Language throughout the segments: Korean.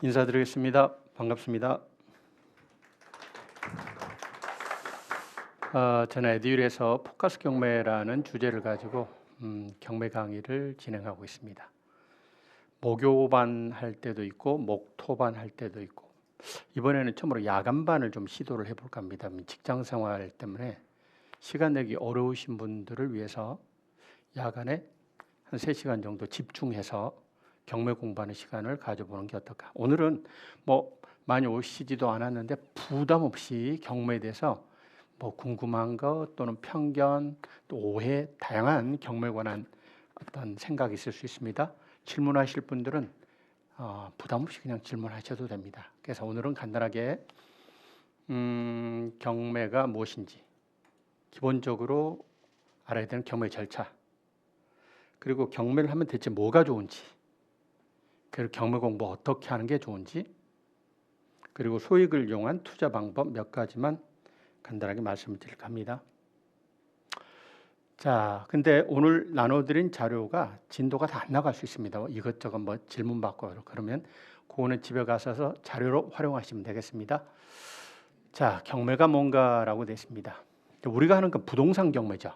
인사드리겠습니다. 반갑습니다. 저는 에듀윌에서 포커스 경매라는 주제를 가지고 경매 강의를 진행하고 있습니다. 목요반 할 때도 있고 목토반 할 때도 있고 이번에는 처음으로 야간반을 좀 시도를 해볼까 합니다. 직장 생활 때문에 시간 내기 어려우신 분들을 위해서 야간에 한 3시간 정도 집중해서 경매 공부하는 시간을 가져보는 게 어떨까. 오늘은 많이 오시지도 않았는데 부담 없이 경매에 대해서 궁금한 것 또는 편견 또 오해 다양한 경매에 관한 어떤 생각이 있을 수 있습니다. 질문하실 분들은 부담 없이 그냥 질문하셔도 됩니다. 그래서 오늘은 간단하게 경매가 무엇인지 기본적으로 알아야 되는 경매 절차, 그리고 경매를 하면 대체 뭐가 좋은지, 그리고 경매 공부 어떻게 하는 게 좋은지, 그리고 소액을 이용한 투자 방법 몇 가지만 간단하게 말씀을 드릴까 합니다. 자, 근데 오늘 나눠드린 자료가 진도가 다 안 나갈 수 있습니다. 이것저것 질문 받고 그러면 그거는 집에 가셔서 자료로 활용하시면 되겠습니다. 자, 경매가 뭔가라고 되어 있습니다. 우리가 하는 건 부동산 경매죠.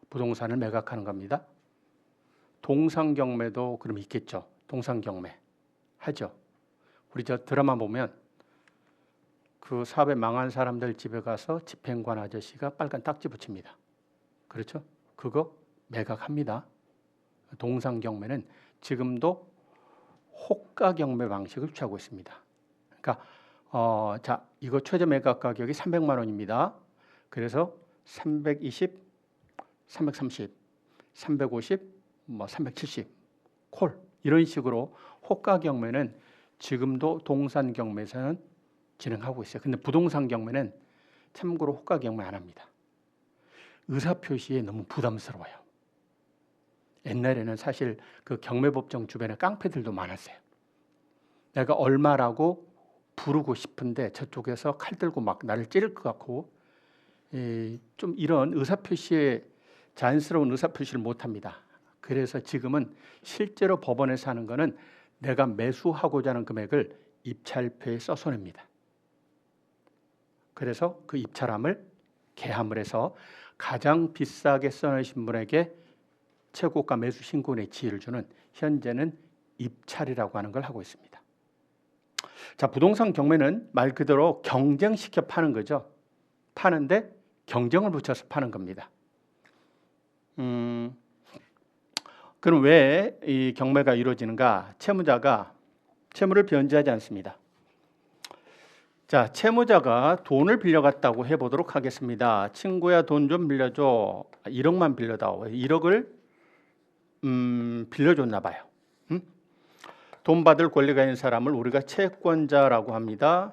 부동산을 매각하는 겁니다. 동산 경매도 그럼 있겠죠. 동산 경매 하죠. 우리 저 드라마 보면 그 사업에 망한 사람들 집에 가서 집행관 아저씨가 빨간 딱지 붙입니다. 그렇죠? 그거 매각합니다. 동산 경매는 지금도 호가 경매 방식을 취하고 있습니다. 그러니까 자, 이거 최저 매각 가격이 300만 원입니다. 그래서 320, 330, 350, 370 콜 이런 식으로 호가 경매는 지금도 동산 경매에서는 진행하고 있어요. 근데 부동산 경매는 참고로 호가 경매 안 합니다. 의사표시에 너무 부담스러워요. 옛날에는 사실 그 경매법정 주변에 깡패들도 많았어요. 내가 얼마라고 부르고 싶은데 저쪽에서 칼 들고 막 나를 찌를 것 같고 좀 이런 의사표시에 자연스러운 의사표시를 못합니다. 그래서 지금은 실제로 법원에서 하는 거는 내가 매수하고자 하는 금액을 입찰표에 써서 냅니다. 그래서 그 입찰함을 개함을 해서 가장 비싸게 써내신 분에게 최고가 매수 신고의 지위를 주는 현재는 입찰이라고 하는 걸 하고 있습니다. 자, 부동산 경매는 말 그대로 경쟁시켜 파는 거죠. 파는데 경쟁을 붙여서 파는 겁니다. 그럼 왜 이 경매가 이루어지는가? 채무자가 채무를 변제하지 않습니다. 자, 채무자가 돈을 빌려갔다고 해보도록 하겠습니다. 친구야 돈 좀 빌려줘. 1억만 빌려다오. 1억을 빌려줬나 봐요. 돈 받을 권리가 있는 사람을 우리가 채권자라고 합니다.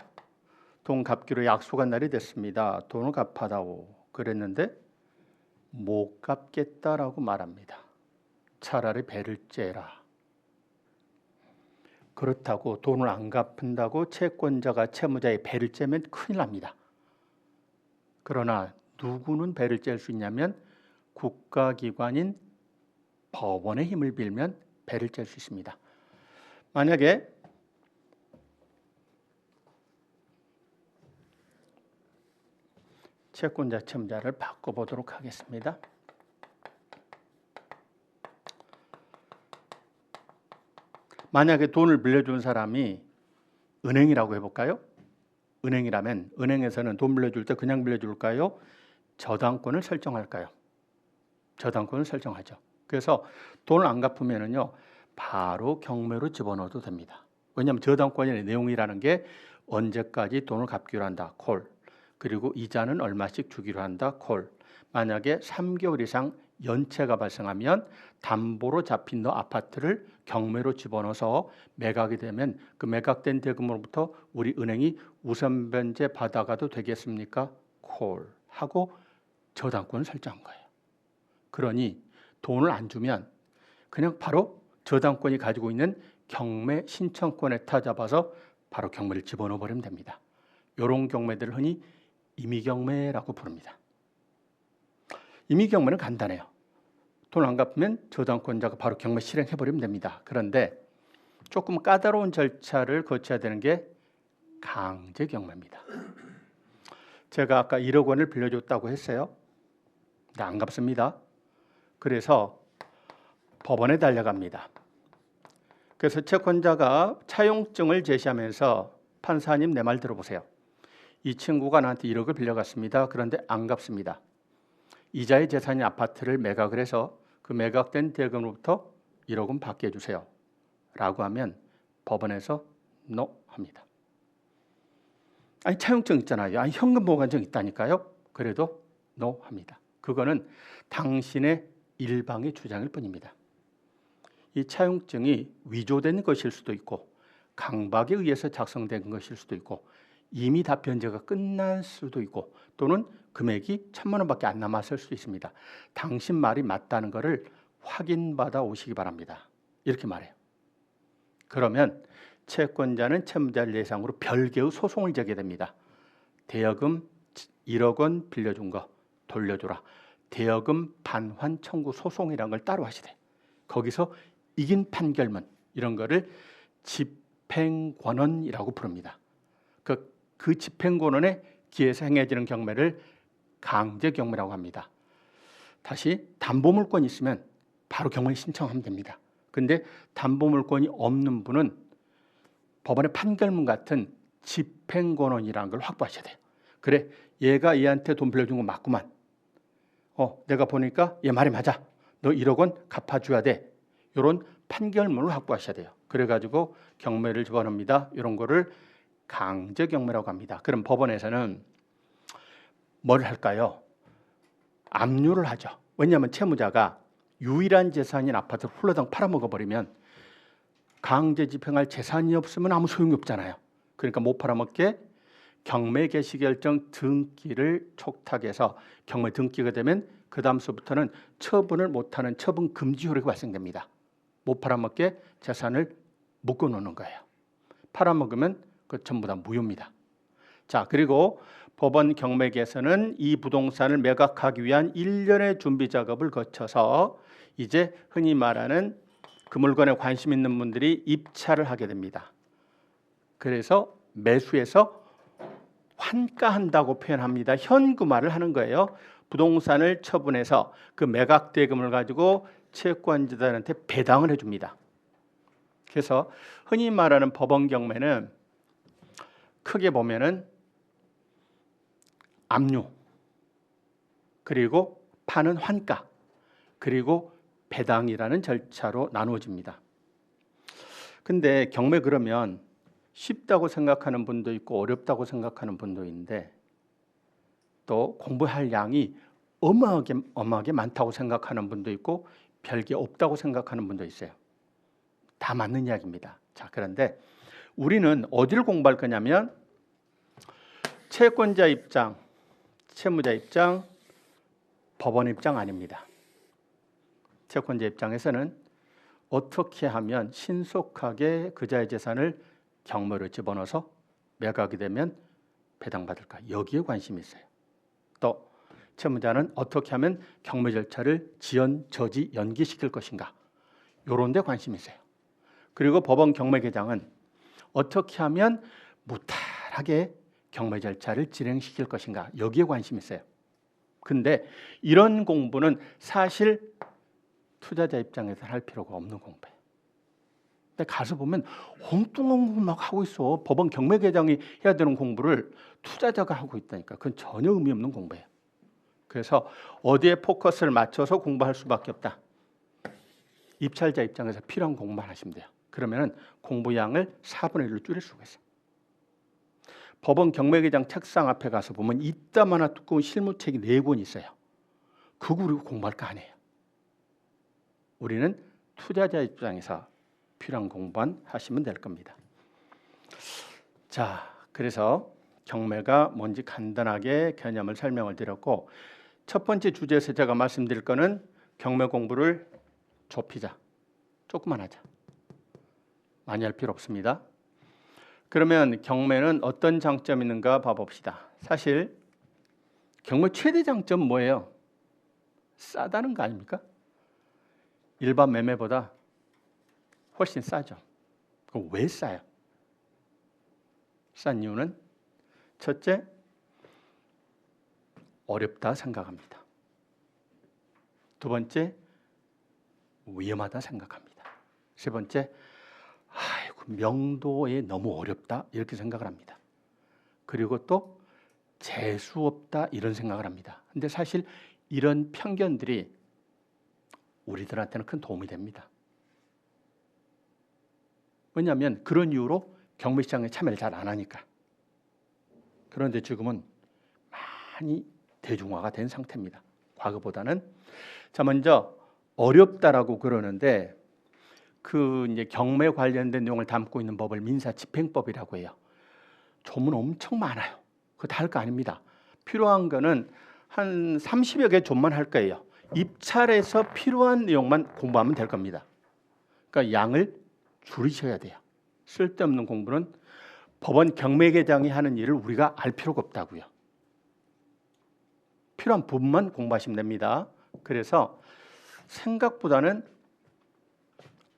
돈 갚기로 약속한 날이 됐습니다. 돈을 갚아다오. 그랬는데 못 갚겠다라고 말합니다. 차라리 배를 째라. 그렇다고 돈을 안 갚는다고 채권자가 채무자의 배를 째면 큰일 납니다. 그러나 누구는 배를 뗄 수 있냐면 국가기관인 법원의 힘을 빌면 배를 뗄 수 있습니다. 만약에 채권자 채무자를 바꿔보도록 하겠습니다. 만약에 돈을 빌려준 사람이 은행이라고 해볼까요? 은행이라면 은행에서는 돈 빌려줄 때 그냥 빌려줄까요? 저당권을 설정할까요? 저당권을 설정하죠. 그래서 돈을 안 갚으면은요 바로 경매로 집어넣어도 됩니다. 왜냐하면 저당권의 내용이라는 게 언제까지 돈을 갚기로 한다. 콜. 그리고 이자는 얼마씩 주기로 한다. 콜. 만약에 3개월 이상 연체가 발생하면 담보로 잡힌 너 아파트를 경매로 집어넣어서 매각이 되면 그 매각된 대금으로부터 우리 은행이 우선 변제 받아가도 되겠습니까? 콜 하고 저당권을 설정한 거예요. 그러니 돈을 안 주면 그냥 바로 저당권이 가지고 있는 경매 신청권에 타잡아서 바로 경매를 집어넣어 버리면 됩니다. 이런 경매들을 흔히 임의경매라고 부릅니다. 임의경매는 간단해요. 돈 안 갚으면 저당권자가 바로 경매 실행해버리면 됩니다. 그런데 조금 까다로운 절차를 거쳐야 되는 게 강제 경매입니다. 제가 아까 1억 원을 빌려줬다고 했어요. 근데 안 갚습니다. 그래서 법원에 달려갑니다. 그래서 채권자가 차용증을 제시하면서 판사님 내 말 들어보세요. 이 친구가 나한테 1억을 빌려갔습니다. 그런데 안 갚습니다. 이자의 재산인 아파트를 매각을 해서 그 매각된 대금으로부터 1억은 받게 해주세요. 라고 하면 법원에서 NO 합니다. 아니 차용증 있잖아요. 아니 현금 보관증 있다니까요. 그래도 NO 합니다. 그거는 당신의 일방의 주장일 뿐입니다. 이 차용증이 위조된 것일 수도 있고 강박에 의해서 작성된 것일 수도 있고 이미 다 변제가 끝날 수도 있고 또는 금액이 1,000만 원밖에 안 남았을 수도 있습니다. 당신 말이 맞다는 것을 확인받아 오시기 바랍니다. 이렇게 말해요. 그러면 채권자는 채무자를 대상으로 별개의 소송을 제기하게 됩니다. 대여금 1억 원 빌려준 거 돌려줘라. 대여금 반환 청구 소송이라는 걸 따로 하시대. 거기서 이긴 판결문 이런 거를 집행권원이라고 부릅니다. 그 집행권원에 기해서 행해지는 경매를 강제경매라고 합니다. 다시 담보물권이 있으면 바로 경매 신청하면 됩니다. 근데 담보물권이 없는 분은 법원의 판결문 같은 집행권원이라는 걸 확보하셔야 돼요. 그래, 얘가 얘한테 돈 빌려준 거 맞구만. 내가 보니까 얘 말이 맞아. 너 1억 원 갚아줘야 돼. 이런 판결문을 확보하셔야 돼요. 그래가지고 경매를 집어넣습니다. 이런 거를 강제 경매라고 합니다. 그럼 법원에서는 뭘 할까요? 압류를 하죠. 왜냐하면 채무자가 유일한 재산인 아파트를 홀라당 팔아먹어버리면 강제 집행할 재산이 없으면 아무 소용이 없잖아요. 그러니까 못 팔아먹게 경매 개시 결정 등기를 촉탁해서 경매 등기가 되면 그 다음서부터는 처분을 못하는 처분 금지 효력이 발생됩니다. 못 팔아먹게 재산을 묶어놓는 거예요. 팔아먹으면 그 전부 다 무효입니다. 자, 그리고 법원 경매에서는 이 부동산을 매각하기 위한 1년의 준비 작업을 거쳐서 이제 흔히 말하는 그 물건에 관심 있는 분들이 입찰을 하게 됩니다. 그래서 매수해서 환가한다고 표현합니다. 현금화를 하는 거예요. 부동산을 처분해서 그 매각 대금을 가지고 채권자들한테 배당을 해줍니다. 그래서 흔히 말하는 법원 경매는 크게 보면은 압류, 그리고 파는 환가, 그리고 배당이라는 절차로 나누어집니다. 근데 경매 그러면 쉽다고 생각하는 분도 있고 어렵다고 생각하는 분도 있는데 또 공부할 양이 어마어마하게 많다고 생각하는 분도 있고 별게 없다고 생각하는 분도 있어요. 다 맞는 이야기입니다. 자, 그런데 우리는 어디를 공부할 거냐면 채권자 입장, 채무자 입장, 법원 입장 아닙니다. 채권자 입장에서는 어떻게 하면 신속하게 그자의 재산을 경매로 집어넣어서 매각이 되면 배당받을까? 여기에 관심이 있어요. 또 채무자는 어떻게 하면 경매 절차를 지연, 저지, 연기시킬 것인가? 이런 데 관심이 있어요. 그리고 법원 경매계장은 어떻게 하면 무탈하게 경매 절차를 진행시킬 것인가? 여기에 관심이 있어요. 근데 이런 공부는 사실 투자자 입장에서 할 필요가 없는 공부예요. 근데 가서 보면 엉뚱한 공부 막 하고 있어. 법원 경매계장이 해야 되는 공부를 투자자가 하고 있다니까. 그건 전혀 의미 없는 공부예요. 그래서 어디에 포커스를 맞춰서 공부할 수밖에 없다. 입찰자 입장에서 필요한 공부만 하시면 돼요. 그러면 공부 양을 4분의 1로 줄일 수가 있어요. 법원 경매계장 책상 앞에 가서 보면 이따마나 두꺼운 실무책이 4권 있어요. 그거 우리가 공부할 거 아니에요. 우리는 투자자 입장에서 필요한 공부만 하시면 될 겁니다. 자, 그래서 경매가 뭔지 간단하게 개념을 설명을 드렸고 첫 번째 주제에서 제가 말씀드릴 거는 경매 공부를 좁히자. 조금만 하자. 많이 할 필요 없습니다. 그러면 경매는 어떤 장점이 있는가 봐봅시다. 사실 경매 최대 장점은 뭐예요? 싸다는 거 아닙니까? 일반 매매보다 훨씬 싸죠. 그럼 왜 싸요? 싼 이유는 첫째, 어렵다 생각합니다. 두 번째, 위험하다 생각합니다. 세 번째, 아이고, 명도에 너무 어렵다 이렇게 생각을 합니다. 그리고 또 재수 없다 이런 생각을 합니다. 근데 사실 이런 편견들이 우리들한테는 큰 도움이 됩니다. 왜냐하면 그런 이유로 경매시장에 참여를 잘 안 하니까. 그런데 지금은 많이 대중화가 된 상태입니다. 과거보다는. 자, 먼저 어렵다라고 그러는데 그 이제 경매 관련된 내용을 담고 있는 법을 민사집행법이라고 해요. 조문 엄청 많아요. 그거 다 할 거 아닙니다. 필요한 거는 한 30여 개 조문만 할 거예요. 입찰에서 필요한 내용만 공부하면 될 겁니다. 그러니까 양을 줄이셔야 돼요. 쓸데없는 공부는 법원 경매계장이 하는 일을 우리가 알 필요가 없다고요. 필요한 부분만 공부하시면 됩니다. 그래서 생각보다는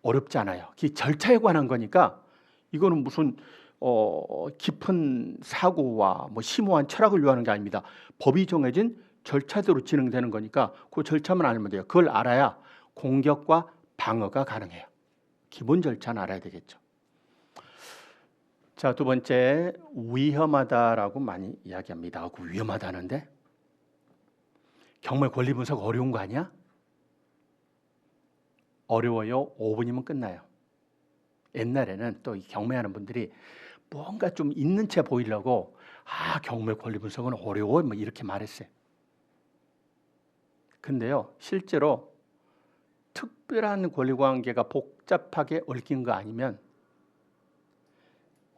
어렵지 않아요. 절차에 관한 거니까 이거는 무슨 깊은 사고와 뭐 심오한 철학을 요하는 게 아닙니다. 법이 정해진 절차대로 진행되는 거니까 그 절차만 알면 돼요. 그걸 알아야 공격과 방어가 가능해요. 기본 절차는 알아야 되겠죠. 자, 두 번째, 위험하다라고 많이 이야기합니다. 위험하다는데 경매 권리 분석 어려운 거 아니야? 어려워요. 5분이면 끝나요. 옛날에는 또 경매하는 분들이 뭔가 좀 있는 채 보이려고 경매 권리 분석은 어려워 뭐 이렇게 말했어요. 근데요, 실제로 특별한 권리관계가 복잡하게 얽힌 거 아니면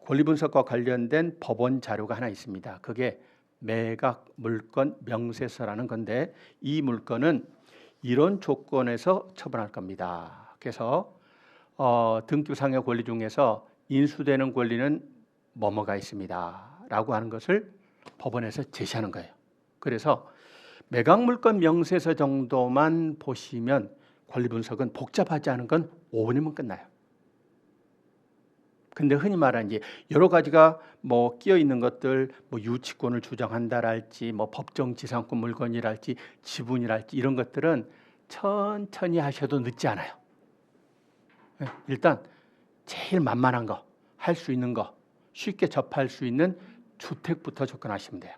권리 분석과 관련된 법원 자료가 하나 있습니다. 그게 매각 물건 명세서라는 건데 이 물건은 이런 조건에서 처분할 겁니다. 그래서 등기부상의 권리 중에서 인수되는 권리는 뭐뭐가 있습니다. 라고 하는 것을 법원에서 제시하는 거예요. 그래서 매각 물건 명세서 정도만 보시면 권리 분석은 복잡하지 않은 건 5분이면 끝나요. 근데 흔히 말하는 이제 여러 가지가 뭐 끼어 있는 것들, 뭐 유치권을 주장한다랄지, 뭐 법정지상권 물건이랄지, 지분이랄지 이런 것들은 천천히 하셔도 늦지 않아요. 일단 제일 만만한 거, 할 수 있는 거, 쉽게 접할 수 있는 주택부터 접근하시면 돼요.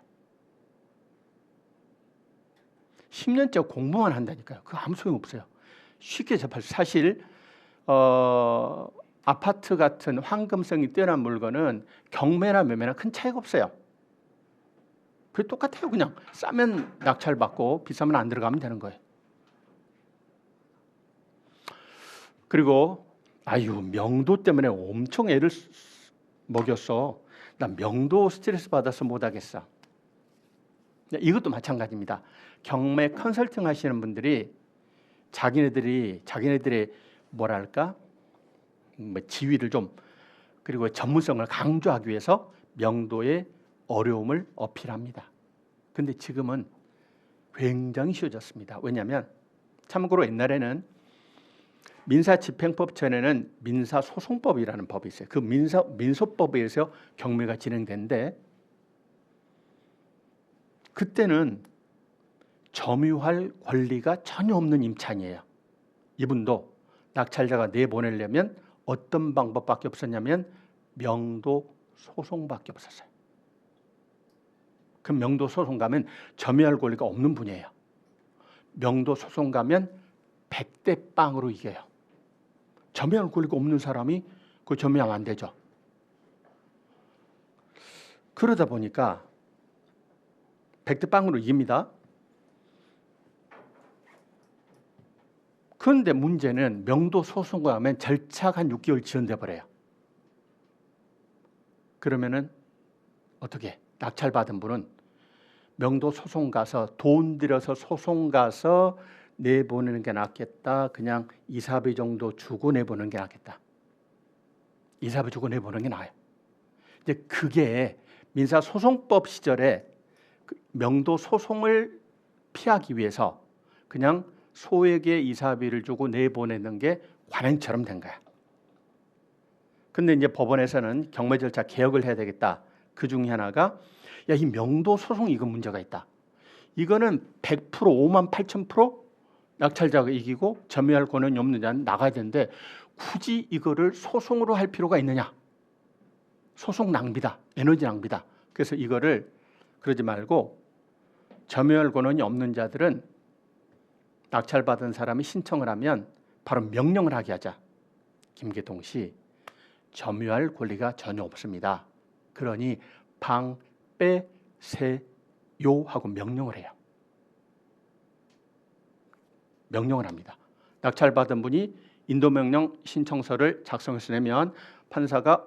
10년째 공부만 한다니까요. 그거 아무 소용 없어요. 쉽게 접할 수. 사실 아파트 같은 황금성이 뛰어난 물건은 경매나 매매나 큰 차이가 없어요. 그게 똑같아요. 그냥 싸면 낙찰받고 비싸면 안 들어가면 되는 거예요. 그리고 명도 때문에 엄청 애를 먹였어. 나 명도 스트레스 받아서 못하겠어. 이것도 마찬가지입니다. 경매 컨설팅 하시는 분들이 자기네들의 뭐랄까 지위를 좀 그리고 전문성을 강조하기 위해서 명도의 어려움을 어필합니다. 근데 지금은 굉장히 쉬워졌습니다. 왜냐하면 참고로 옛날에는 민사집행법 전에는 민사소송법이라는 법이 있어요. 그 민소법에 의해서 경매가 진행되는데 그때는 점유할 권리가 전혀 없는 임차인이에요. 이분도 낙찰자가 내보내려면 어떤 방법밖에 없었냐면 명도 소송밖에 없었어요. 그럼 명도 소송 가면 점유할 권리가 없는 분이에요. 명도 소송 가면 100대 0으로 이겨요. 점유할 권리가 없는 사람이 그 점유하면 안 되죠. 그러다 보니까 100대 0으로 이깁니다. 그런데 문제는 명도 소송과 하면 절차가 한 6개월 지연돼 버려요. 그러면은 어떻게? 낙찰받은 분은 명도 소송 가서 돈 들여서 소송 가서 내보내는 게 낫겠다. 그냥 이사비 정도 주고 내보내는 게 낫겠다. 이사비 주고 내보내는 게 나아요. 이제 그게 민사소송법 시절에 명도 소송을 피하기 위해서 그냥 소액의 이사비를 주고 내보내는 게 관행처럼 된 거야. 근데 이제 법원에서는 경매 절차 개혁을 해야 되겠다. 그 중에 하나가 야, 이 명도 소송 이거 문제가 있다. 이거는 100% 5만 8천% 낙찰자가 이기고 점유할 권한이 없는 자는 나가야 되는데 굳이 이거를 소송으로 할 필요가 있느냐. 소송 낭비다. 에너지 낭비다. 그래서 이거를 그러지 말고 점유할 권한이 없는 자들은 낙찰받은 사람이 신청을 하면 바로 명령을 하게 하자. 김계동 씨 점유할 권리가 전혀 없습니다. 그러니 방 빼세요 하고 명령을 해요. 명령을 합니다. 낙찰받은 분이 인도명령 신청서를 작성해서 내면 판사가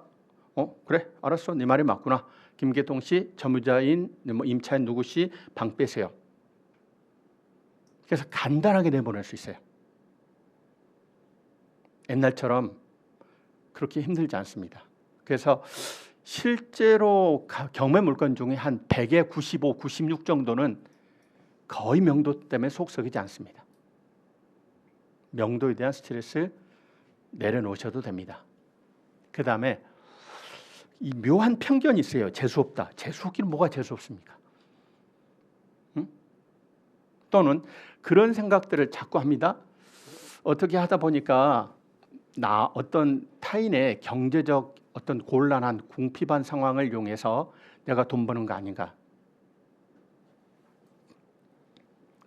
그래 알았어 네 말이 맞구나. 김계동 씨 점유자인 임차인 누구 씨 방 빼세요. 그래서 간단하게 내보낼 수 있어요. 옛날처럼 그렇게 힘들지 않습니다. 그래서 실제로 경매 물건 중에 한 100에 95, 96 정도는 거의 명도 때문에 속 썩이지 않습니다. 명도에 대한 스트레스 내려놓으셔도 됩니다. 그 다음에 이 묘한 편견이 있어요. 재수없다. 재수없기는 뭐가 재수없습니까? 응? 또는 그런 생각들을 자꾸 합니다. 어떻게 하다 보니까 나 어떤 타인의 경제적 어떤 곤란한 궁핍한 상황을 이용해서 내가 돈 버는 거 아닌가.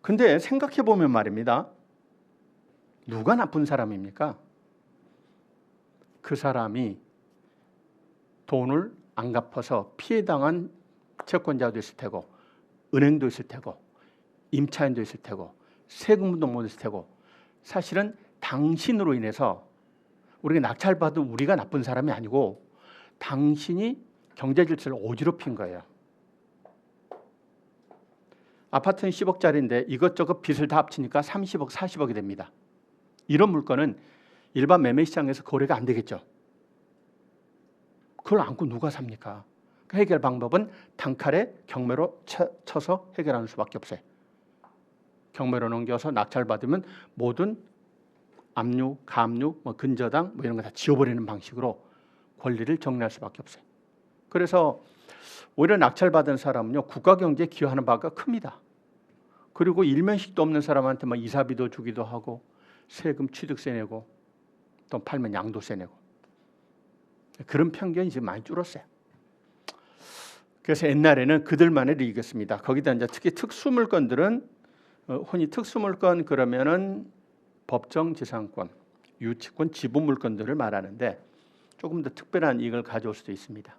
근데 생각해 보면 말입니다. 누가 나쁜 사람입니까? 그 사람이 돈을 안 갚아서 피해당한 채권자도 있을 테고 은행도 있을 테고 임차인도 있을 테고 세금도 못 있을 테고 사실은 당신으로 인해서 우리가 낙찰받은 우리가 나쁜 사람이 아니고 당신이 경제 질서를 어지럽힌 거예요. 아파트는 10억짜리인데 이것저것 빚을 다 합치니까 30억, 40억이 됩니다. 이런 물건은 일반 매매 시장에서 거래가 안 되겠죠. 그걸 안고 누가 삽니까? 그 해결 방법은 단칼에 경매로 쳐서 해결하는 수밖에 없어요. 경매로 넘겨서 낙찰받으면 모든 압류, 가압류, 근저당 이런 거 다 지워버리는 방식으로 권리를 정리할 수밖에 없어요. 그래서 오히려 낙찰받은 사람은요 국가 경제에 기여하는 바가 큽니다. 그리고 일면식도 없는 사람한테 막 이사비도 주기도 하고 세금 취득세 내고 또 팔면 양도세 내고 그런 편견이 지금 많이 줄었어요. 그래서 옛날에는 그들만의 리그였습니다. 거기다 이제 특히 특수 물건들은 흔히 특수 물건 그러면은 법정 지상권, 유치권, 지분 물건들을 말하는데 조금 더 특별한 이익을 가져올 수도 있습니다.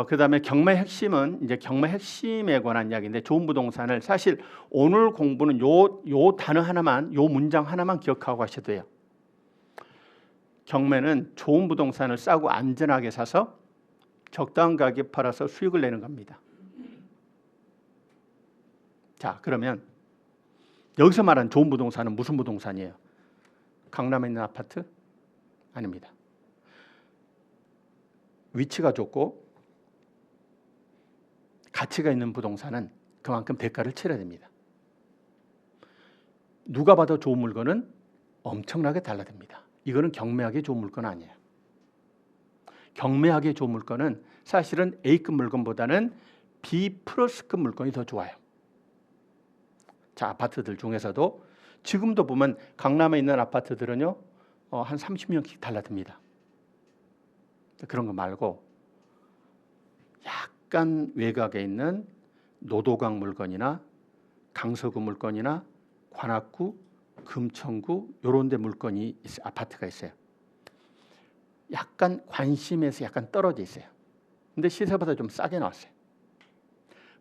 그다음에 경매 핵심은 이제 경매 핵심에 관한 이야기인데 좋은 부동산을 사실 오늘 공부는 요 단어 하나만, 요 문장 하나만 기억하고 가셔도 돼요. 경매는 좋은 부동산을 싸고 안전하게 사서 적당한 가격에 팔아서 수익을 내는 겁니다. 자, 그러면 여기서 말하는 좋은 부동산은 무슨 부동산이에요? 강남에 있는 아파트? 아닙니다. 위치가 좋고 가치가 있는 부동산은 그만큼 대가를 치러야 됩니다. 누가 봐도 좋은 물건은 엄청나게 달라집니다. 이거는 경매하기 좋은 물건 아니에요. 경매하기 좋은 물건은 사실은 A급 물건보다는 B 플러스급 물건이 더 좋아요. 자, 아파트들 중에서도 지금도 보면 강남에 있는 아파트들은요 한 30년씩 달라집니다. 그런 거 말고 약간 외곽에 있는 노도강 물건이나 강서구 물건이나 관악구, 금천구 이런 데 물건이 있어요. 아파트가 있어요. 약간 관심에서 약간 떨어져 있어요. 근데 시세보다 좀 싸게 나왔어요.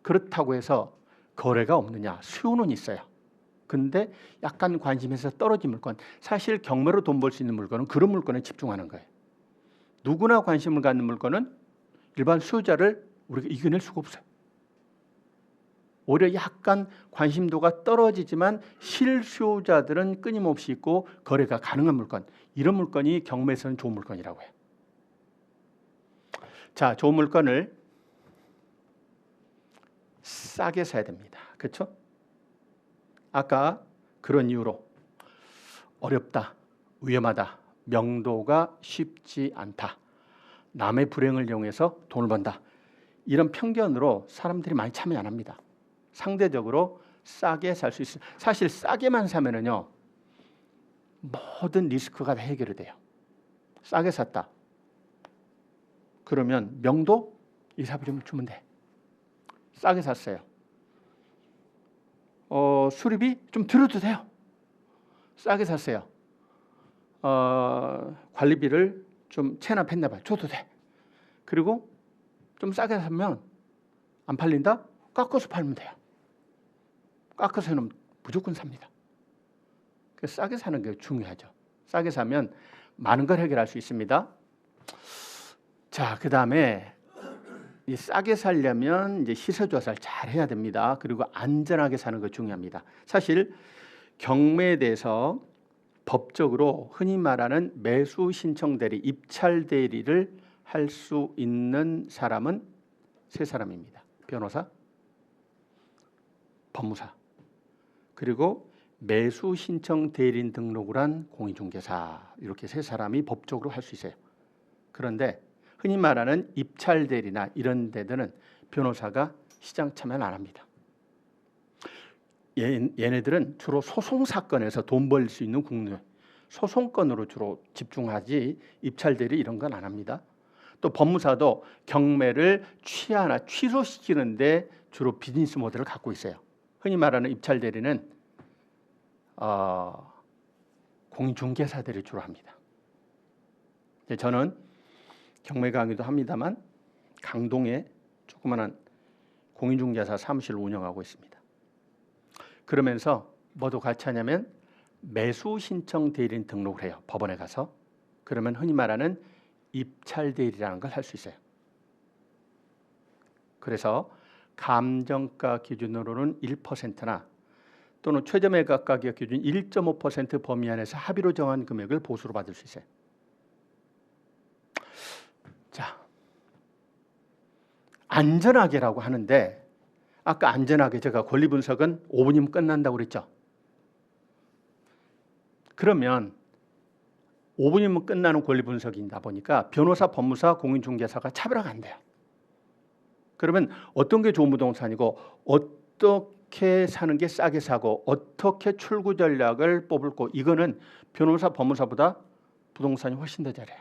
그렇다고 해서 거래가 없느냐? 수요는 있어요. 근데 약간 관심에서 떨어진 물건, 사실 경매로 돈 벌 수 있는 물건은 그런 물건에 집중하는 거예요. 누구나 관심을 갖는 물건은 일반 수요자를 우리가 이겨낼 수가 없어요. 오히려 약간 관심도가 떨어지지만 실수요자들은 끊임없이 있고 거래가 가능한 물건, 이런 물건이 경매에서는 좋은 물건이라고 해요. 자, 좋은 물건을 싸게 사야 됩니다. 그렇죠? 아까 그런 이유로 어렵다, 위험하다, 명도가 쉽지 않다. 남의 불행을 이용해서 돈을 번다. 이런 편견으로 사람들이 많이 참여 안 합니다. 상대적으로 싸게 살 수 있어요. 사실 싸게만 사면은요, 모든 리스크가 다 해결이 돼요. 싸게 샀다. 그러면 명도 이사비좀 주면 돼. 싸게 샀어요. 수리비 좀 들어도 돼요. 싸게 샀어요. 관리비를 좀 체납했나 봐요. 줘도 돼. 그리고 좀 싸게 사면 안 팔린다? 깎아서 팔면 돼요. 깎아서는 무조건 삽니다. 그래서 싸게 사는 게 중요하죠. 싸게 사면 많은 걸 해결할 수 있습니다. 자, 그 다음에 이 싸게 살려면 이제 시세 조사를 잘 해야 됩니다. 그리고 안전하게 사는 거 중요합니다. 사실 경매에 대해서 법적으로 흔히 말하는 매수 신청 대리, 입찰 대리를 할 수 있는 사람은 세 사람입니다. 변호사, 법무사, 그리고 매수 신청 대리인 등록을 한 공인중개사, 이렇게 세 사람이 법적으로 할 수 있어요. 그런데 흔히 말하는 입찰 대리나 이런 데들은 변호사가 시장 참여를 안 합니다. 얘네들은 주로 소송 사건에서 돈 벌 수 있는 국내 소송건으로 주로 집중하지 입찰 대리 이런 건 안 합니다. 또 법무사도 경매를 취하나 취소시키는데 주로 비즈니스 모델을 갖고 있어요. 흔히 말하는 입찰 대리는 공인중개사들이 주로 합니다. 저는 경매 강의도 합니다만 강동에 조그마한 공인중개사 사무실을 운영하고 있습니다. 그러면서 뭐도 같이 하냐면 매수 신청 대리인 등록을 해요. 법원에 가서. 그러면 흔히 말하는 입찰 대리라는 걸 할 수 있어요. 그래서 감정가 기준으로는 1%나 또는 최저 매각 가격 기준 1.5% 범위 안에서 합의로 정한 금액을 보수로 받을 수 있어요. 자, 안전하게라고 하는데 아까 안전하게 제가 권리 분석은 5분이면 끝난다고 그랬죠. 그러면 5분이면 끝나는 권리 분석이다 보니까 변호사, 법무사, 공인중개사가 차별화가 안 돼요. 그러면 어떤 게 좋은 부동산이고 어떻게 사는 게 싸게 사고 어떻게 출구 전략을 뽑을 거, 이거는 변호사, 법무사보다 부동산이 훨씬 더 잘해요.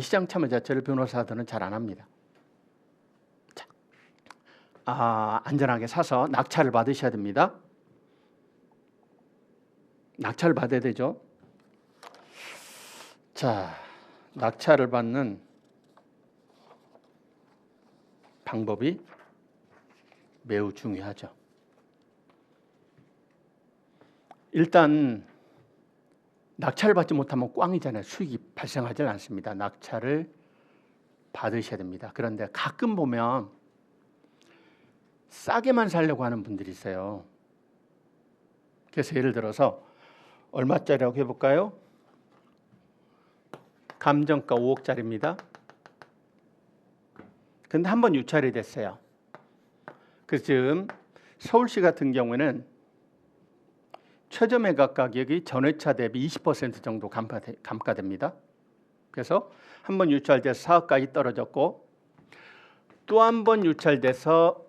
시장 참여 자체를 변호사들은 잘 안 합니다. 자, 안전하게 사서 낙찰을 받으셔야 됩니다. 낙찰을 받아야 되죠. 자, 낙찰을 받는 방법이 매우 중요하죠. 일단 낙찰을 받지 못하면 꽝이잖아요. 수익이 발생하지 않습니다. 낙찰을 받으셔야 됩니다. 그런데 가끔 보면 싸게만 살려고 하는 분들이 있어요. 그래서 예를 들어서 얼마짜리라고 해볼까요? 감정가 5억짜리입니다. 근데 한 번 유찰이 됐어요. 그래서 지금 서울시 같은 경우에는 최저 매각 가격이 전회차 대비 20% 정도 감가됩니다. 그래서 한 번 유찰돼서 4억까지 떨어졌고 또 한 번 유찰돼서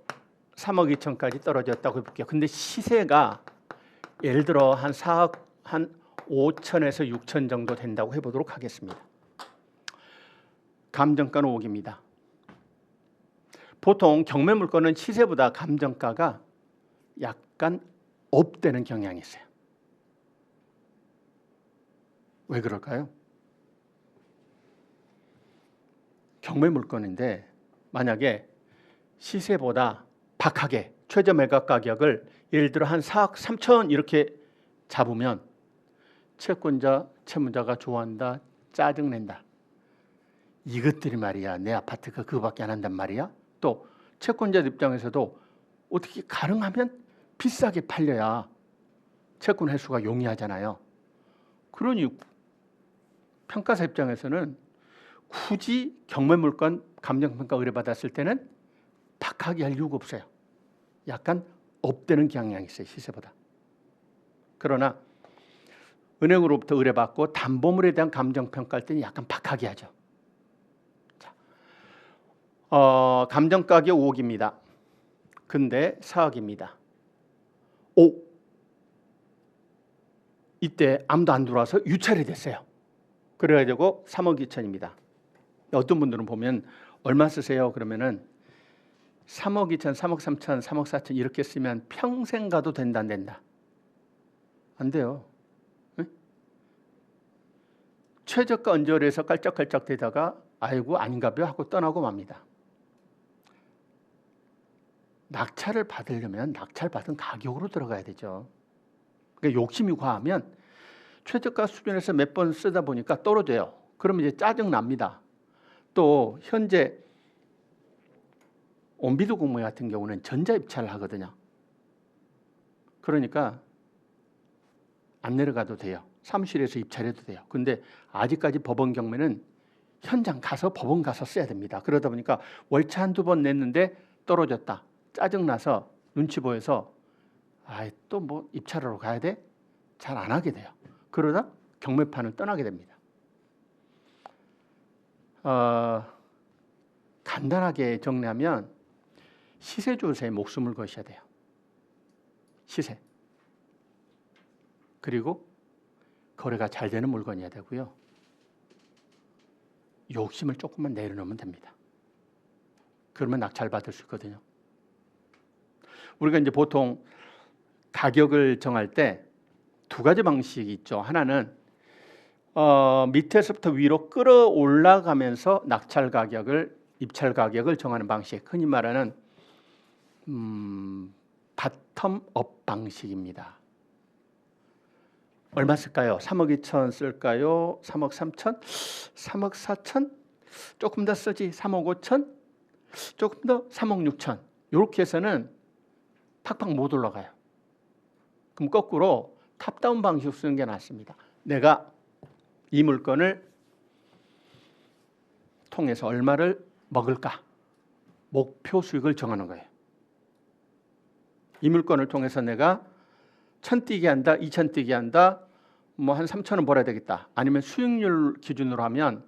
3억 2천까지 떨어졌다고 해볼게요. 근데 시세가 예를 들어 한 4억 한 5천에서 6천 정도 된다고 해보도록 하겠습니다. 감정가는 5억입니다. 보통 경매 물건은 시세보다 감정가가 약간 업되는 경향이 있어요. 왜 그럴까요? 경매 물건인데 만약에 시세보다 박하게 최저 매각 가격을 예를 들어 한 4억 3천 이렇게 잡으면 채권자, 채무자가 좋아한다, 짜증낸다. 이것들이 말이야 내 아파트가 그거밖에 안 한단 말이야. 또 채권자 입장에서도 어떻게 가능하면 비싸게 팔려야 채권 회수가 용이하잖아요. 그러니 평가사 입장에서는 굳이 경매 물건 감정평가 의뢰받았을 때는 박하게 할 이유가 없어요. 약간 업되는 경향이 있어요. 시세보다. 그러나 은행으로부터 의뢰받고 담보물에 대한 감정평가할 때는 약간 박하게 하죠. 자, 감정가격 5억입니다. 근데 4억입니다. 오! 이때 아무도 안 들어와서 유찰이 됐어요. 그래가지고 3억 2천입니다. 어떤 분들은 보면 얼마 쓰세요? 그러면은 3억 2천, 3억 3천, 3억 4천 이렇게 쓰면 평생 가도 된다 안 된다? 안 돼요. 네? 최저가 언저리에서 깔짝깔짝 대다가 아이고 아닌가벼 하고 떠나고 맙니다. 낙찰을 받으려면 낙찰받은 가격으로 들어가야 되죠. 그러니까 욕심이 과하면 최저가 수준에서 몇 번 쓰다 보니까 떨어져요. 그러면 이제 짜증 납니다. 또 현재 온비도 공모 같은 경우는 전자 입찰을 하거든요. 그러니까 안 내려가도 돼요. 사무실에서 입찰해도 돼요. 근데 아직까지 법원 경매는 현장 가서 법원 가서 써야 됩니다. 그러다 보니까 월차 한두 번 냈는데 떨어졌다. 짜증나서 눈치 보여서 또 뭐 입찰하러 가야 돼? 잘 안 하게 돼요. 그러다 경매판을 떠나게 됩니다. 간단하게 정리하면 시세 조사에 목숨을 거셔야 돼요. 시세. 그리고 거래가 잘 되는 물건이어야 되고요. 욕심을 조금만 내려놓으면 됩니다. 그러면 낙찰받을 수 있거든요. 우리가 이제 보통 가격을 정할 때 두 가지 방식이 있죠. 하나는 밑에서부터 위로 끌어올라가면서 낙찰 가격을, 입찰 가격을 정하는 방식. 흔히 말하는 바텀업 방식입니다. 얼마 쓸까요? 3억 2천 쓸까요? 3억 3천? 3억 4천? 조금 더 쓰지. 3억 5천? 조금 더 3억 6천. 이렇게 해서는 팍팍 못 올라가요. 그럼 거꾸로 탑다운 방식 쓰는 게 낫습니다. 내가 이 물건을 통해서 얼마를 먹을까? 목표 수익을 정하는 거예요. 이 물건을 통해서 내가 1,000 뛰기 한다, 2,000 뛰기 한다, 뭐 한 3,000원 벌어야 되겠다. 아니면 수익률 기준으로 하면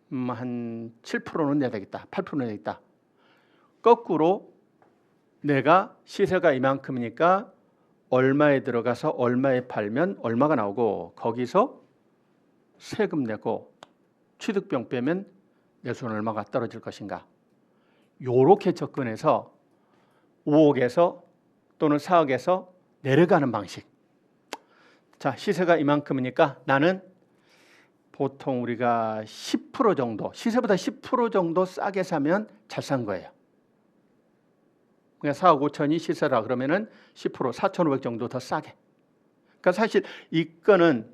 한 7%는 내야 되겠다, 8%는 내야 되겠다. 거꾸로 내가 시세가 이만큼이니까 얼마에 들어가서 얼마에 팔면 얼마가 나오고 거기서 세금 내고 취득비용 빼면 내 손 얼마가 떨어질 것인가. 요렇게 접근해서 5억에서 또는 4억에서 내려가는 방식. 자, 시세가 이만큼이니까 나는 보통 우리가 10% 정도, 시세보다 10% 정도 싸게 사면 잘 산 거예요. 그러니까 4억 5천이 시세라 그러면은 10% 4,500 정도 더 싸게. 그러니까 사실 이 건은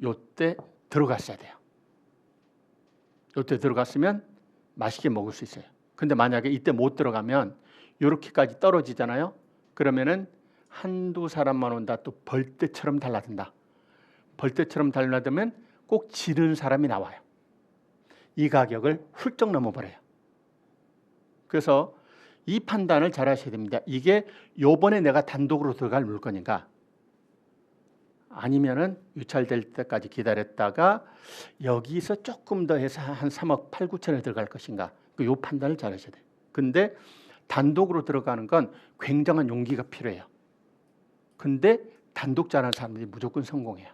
요때 들어갔어야 돼요. 요때 들어갔으면 맛있게 먹을 수 있어요. 근데 만약에 이때 못 들어가면 요렇게까지 떨어지잖아요. 그러면은 한두 사람만 온다 또 벌떼처럼 달라든다. 벌떼처럼 달라들면 꼭 지르는 사람이 나와요. 이 가격을 훌쩍 넘어버려요. 그래서 이 판단을 잘 하셔야 됩니다. 이게 요번에 내가 단독으로 들어갈 물건인가 아니면은 유찰될 때까지 기다렸다가 여기서 조금 더 해서 한 3억 8, 9천에 들어갈 것인가. 요 판단을 잘 하셔야 돼요. 근데 단독으로 들어가는 건 굉장한 용기가 필요해요. 근데 단독 잘하는 사람들이 무조건 성공해요.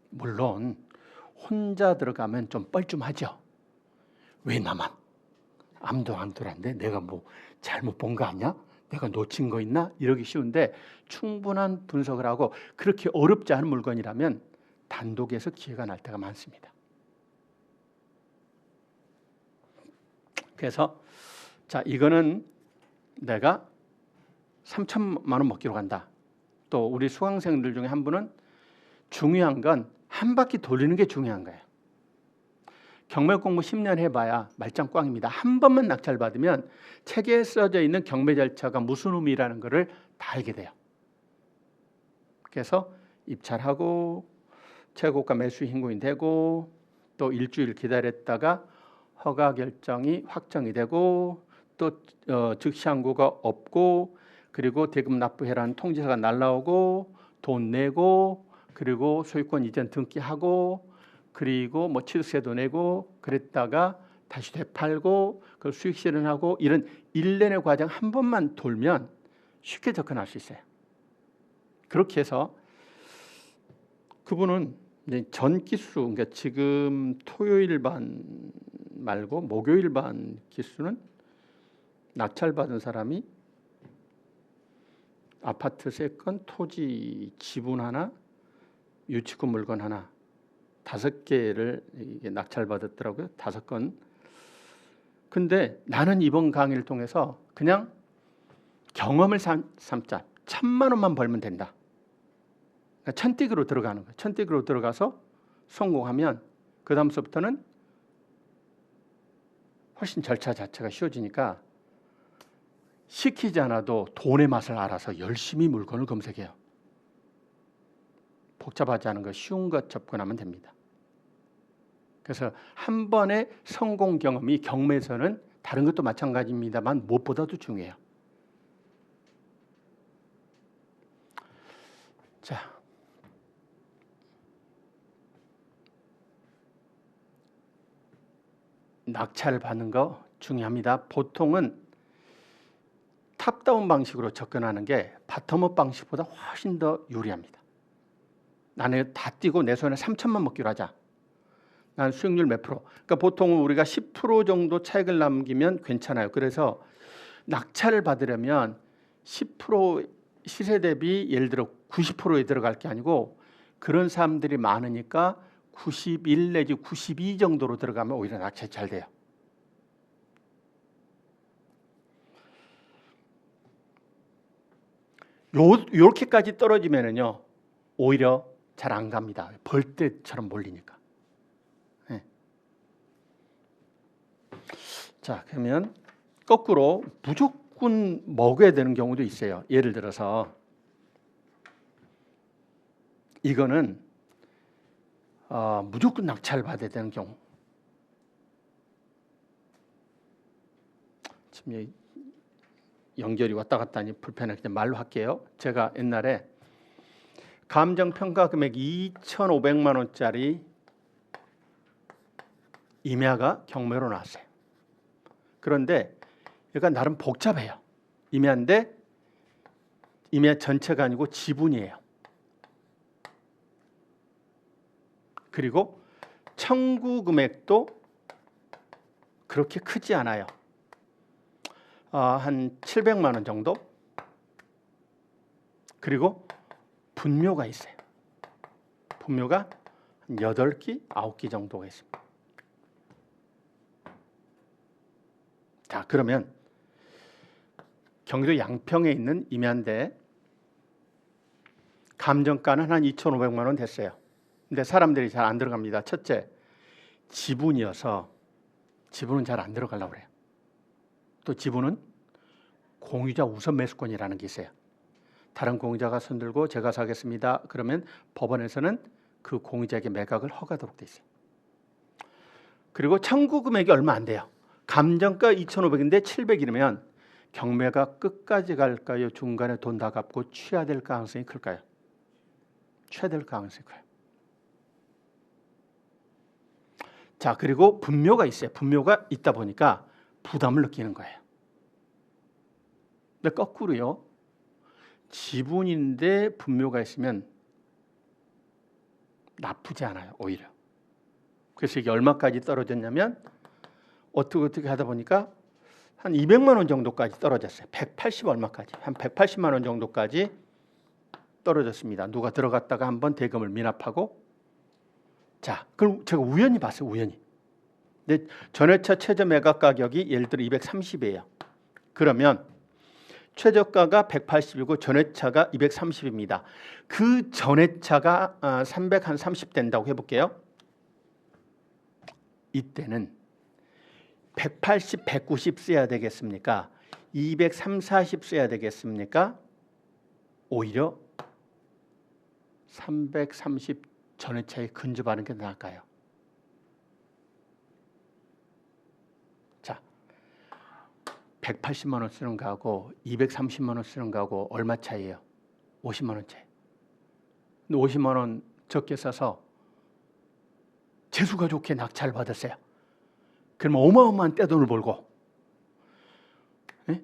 물론 혼자 들어가면 좀 뻘쭘하죠. 왜 나만? 아무도 안 들어왔는데 내가 뭐 잘못 본 거 아니야? 내가 놓친 거 있나? 이러기 쉬운데 충분한 분석을 하고 그렇게 어렵지 않은 물건이라면 단독에서 기회가 날 때가 많습니다. 그래서 자, 이거는 내가 3천만 원 먹기로 간다. 또 우리 수강생들 중에 한 분은 중요한 건 한 바퀴 돌리는 게 중요한 거예요. 경매 공부 10년 해봐야 말짱 꽝입니다. 한 번만 낙찰받으면 책에 써져 있는 경매 절차가 무슨 의미라는 것을 다 알게 돼요. 그래서 입찰하고 최고가 매수 신고이 되고 또 일주일 기다렸다가 허가 결정이 확정이 되고 또 즉시 항고가 없고 그리고 대금 납부해라는 통지서가 날라오고 돈 내고 그리고 소유권 이전 등기하고 그리고 뭐 취득세도 내고 그랬다가 다시 되팔고 그걸 수익 실현하고 이런 일련의 과정 한 번만 돌면 쉽게 접근할 수 있어요. 그렇게 해서 그분은 전 기수, 그러니까 지금 토요일 반 말고 목요일 반 기수는 낙찰받은 사람이 아파트 3건, 토지 지분 하나, 유치권 물건 하나 5개를 낙찰받았더라고요. 5건. 근데 나는 이번 강의를 통해서 그냥 경험을 삼자. 1,000만 원만 벌면 된다. 그러니까 천띠기로 들어가는 거예요. 천띠기로 들어가서 성공하면 그 다음서부터는 훨씬 절차 자체가 쉬워지니까 시키지 않아도 돈의 맛을 알아서 열심히 물건을 검색해요. 복잡하지 않은 거 쉬운 것 접근하면 됩니다. 그래서 한 번의 성공 경험이 경매에서는 다른 것도 마찬가지입니다만 무엇보다도 중요해요. 자, 낙찰을 받는 거 중요합니다. 보통은 탑다운 방식으로 접근하는 게 바텀업 방식보다 훨씬 더 유리합니다. 나는 다 띄고 내 손에 3천만 먹기로 하자. 난 수익률 몇 프로. 그러니까 보통 우리가 10% 정도 차익을 남기면 괜찮아요. 그래서 낙찰을 받으려면 10% 시세 대비 예를 들어 90%에 들어갈 게 아니고 그런 사람들이 많으니까 91 내지 92 정도로 들어가면 오히려 낙찰이 잘 돼요. 요렇게까지 떨어지면은요 오히려 잘 안 갑니다. 벌떼처럼 몰리니까. 네. 자, 그러면 거꾸로 무조건 먹어야 되는 경우도 있어요. 예를 들어서 이거는 무조건 낙찰 받아야 되는 경우. 지금 연결이 왔다 갔다 하니 불편해. 그냥 말로 할게요. 제가 옛날에 감정평가 금액 2,500만 원짜리 임야가 경매로 나왔어요. 그런데 얘가 나름 복잡해요. 임야인데 임야 전체가 아니고 지분이에요. 그리고 청구 금액도 그렇게 크지 않아요. 한 700만 원 정도. 그리고 분묘가 있어요. 분묘가 한 8기, 9기 정도가 있습니다. 자, 그러면 경기도 양평에 있는 임야인데 감정가는 한 2,500만 원 됐어요. 근데 사람들이 잘 안 들어갑니다. 첫째, 지분이어서 지분은 잘 안 들어가려고 그래요. 또 지분은 공유자 우선 매수권이라는 게 있어요. 다른 공유자가 손들고 제가 사겠습니다. 그러면 법원에서는 그 공유자에게 매각을 허가하도록 돼 있어요. 그리고 청구 금액이 얼마 안 돼요. 감정가 2,500인데 700이면 경매가 끝까지 갈까요? 중간에 돈 다 갚고 취하될 가능성이 클까요? 취하될 가능성이 커요. 자, 그리고 분묘가 있어요. 분묘가 있다 보니까 부담을 느끼는 거예요. 근데 거꾸로요. 지분인데 분묘가 있으면 나쁘지 않아요. 오히려. 그래서 이게 얼마까지 떨어졌냐면 어떻게 하다 보니까 한 200만 원 정도까지 떨어졌어요. 180 얼마까지. 한 180만 원 정도까지 떨어졌습니다. 누가 들어갔다가 한번 대금을 미납하고. 자, 그럼 제가 우연히 봤어요. 우연히. 근데 전회차 최저 매각 가격이 예를 들어 230이에요. 그러면 최저가가 180이고 전회차가 230입니다. 그 전회차가 330 된다고 해볼게요. 이때는 180, 190 써야 되겠습니까? 230, 40 써야 되겠습니까? 오히려 330 전회차에 근접하는 게 나을까요? 자, 180만 원 쓰는 거하고 230만 원 쓰는 거하고 얼마 차이예요? 50만 원 차이. 근데 50만 원 적게 써서 재수가 좋게 낙찰 받았어요. 그러면 어마어마한 떼돈을 벌고, 네?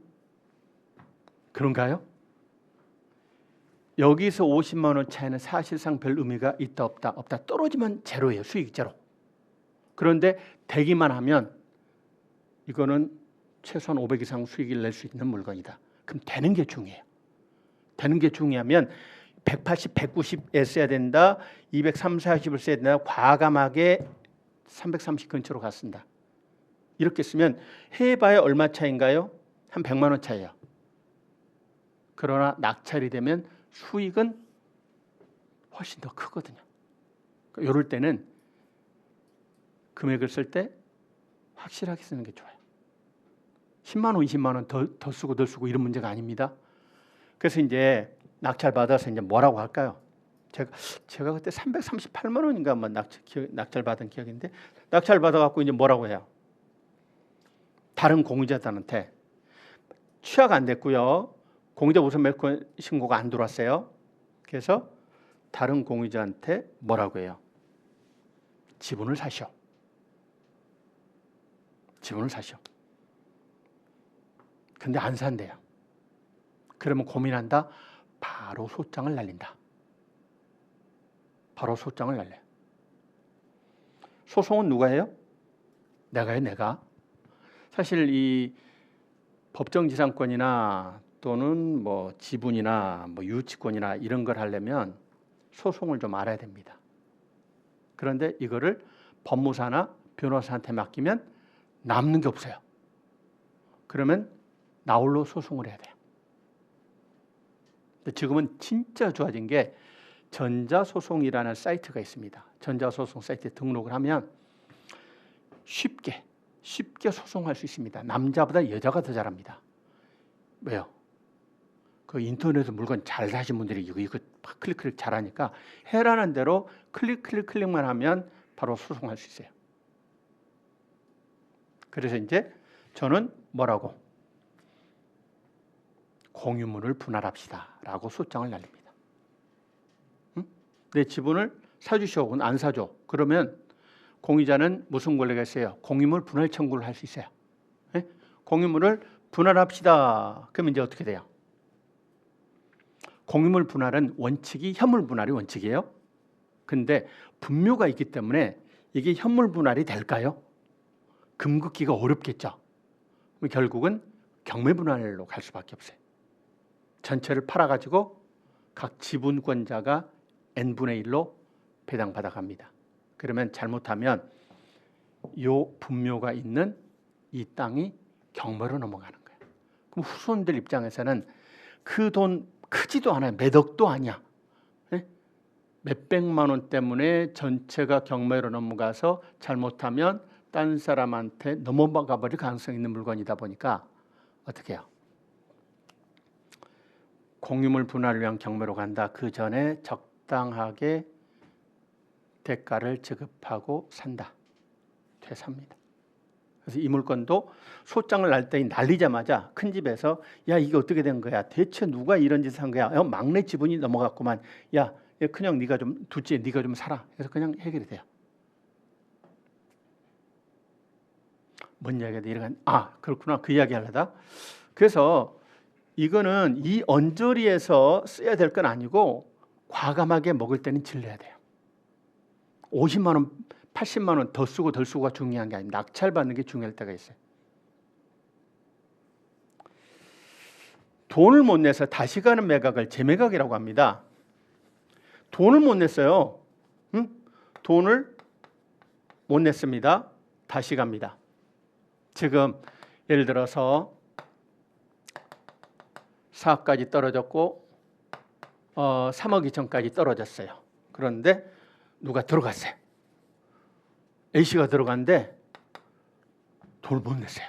그런가요? 여기서 50만 원 차이는 사실상 별 의미가 있다 없다? 없다. 떨어지면 제로예요. 수익 제로. 그런데 되기만 하면 이거는 최소한 500 이상 수익을 낼 수 있는 물건이다. 그럼 되는 게 중요해요. 되는 게 중요하면 180, 190에 써야 된다. 230, 40을 써야 된다. 과감하게 330 근처로 갔습니다. 이렇게 쓰면 해봐야 얼마 차이인가요? 한 100만 원 차이예요. 그러나 낙찰이 되면 수익은 훨씬 더 크거든요. 이럴 때는 금액을 쓸 때 확실하게 쓰는 게 좋아요. 10만 원, 20만 원 더 쓰고 덜 쓰고 이런 문제가 아닙니다. 그래서 이제 낙찰 받아서 이제 뭐라고 할까요? 제가 그때 338만 원인가 뭐 낙찰 받은 기억인데, 낙찰 받아갖고 이제 뭐라고 해요? 다른 공유자들한테 취하가 안 됐고요. 공유자 우선 매매 신고가 안 들어왔어요. 그래서 다른 공유자한테 뭐라고 해요? 지분을 사시오. 지분을 사시오. 근데 안 산대요. 그러면 고민한다. 바로 소장을 날린다. 바로 소장을 날려요. 소송은 누가 해요? 내가 해요, 내가. 사실 이 법정지상권이나 또는 뭐 지분이나 뭐 유치권이나 이런 걸 하려면 소송을 좀 알아야 됩니다. 그런데 이거를 법무사나 변호사한테 맡기면 남는 게 없어요. 그러면 나홀로 소송을 해야 돼요. 지금은 진짜 좋아진 게 전자소송이라는 사이트가 있습니다. 전자소송 사이트에 등록을 하면 쉽게 소송할 수 있습니다. 남자보다 여자가 더 잘합니다. 왜요? 그 인터넷에서 물건 잘 사신 분들이 이거 클릭 잘하니까 해라는 대로 클릭만 하면 바로 소송할 수 있어요. 그래서 이제 저는 뭐라고? 공유물을 분할합시다라고 소장을 날립니다. 응? 내 지분을 사주시오, 혹은 안 사줘. 그러면 공유자는 무슨 권리가 있어요? 공유물 분할 청구를 할 수 있어요. 네? 공유물을 분할합시다. 그러면 이제 어떻게 돼요? 공유물 분할은 원칙이 현물 분할이 원칙이에요. 근데 분묘가 있기 때문에 이게 현물 분할이 될까요? 금긋기가 어렵겠죠. 결국은 경매 분할로 갈 수밖에 없어요. 전체를 팔아가지고 각 지분권자가 n분의 1로 배당받아 갑니다. 그러면 잘못하면 이 분묘가 있는 이 땅이 경매로 넘어가는 거예요. 그럼 후손들 입장에서는 그 돈 크지도 않아요. 몇 억도 아니야. 네? 몇백만 원 때문에 전체가 경매로 넘어가서 잘못하면 딴 사람한테 넘어가 버릴 가능성이 있는 물건이다 보니까 어떻게 해요? 공유물 분할을 위한 경매로 간다. 그 전에 적당하게 대가를 지급하고 산다. 되삽니다. 그래서 이 물건도 소장을 날 때 날리자마자 큰 집에서 야 이게 어떻게 된 거야? 대체 누가 이런 짓을 한 거야? 막내 지분이 넘어갔구만. 야 그냥 네가 좀 둘째 네가 좀 사라. 그래서 그냥 해결이 돼요. 뭔 이야기야? 이런 그렇구나. 그 이야기 하려다. 그래서 이거는 이 언저리에서 써야 될 건 아니고 과감하게 먹을 때는 질러야 돼요. 50만 원, 80만 원 더 쓰고 덜 쓰고가 중요한 게 아닙니다. 낙찰받는 게 중요할 때가 있어요. 돈을 못 내서 다시 가는 매각을 재매각이라고 합니다. 돈을 못 냈어요. 응? 돈을 못 냈습니다. 다시 갑니다. 지금 예를 들어서 사업까지 떨어졌고 3억 2천까지 떨어졌어요. 그런데 누가 들어갔어요. A씨가 들어갔는데 돈을 못 냈어요.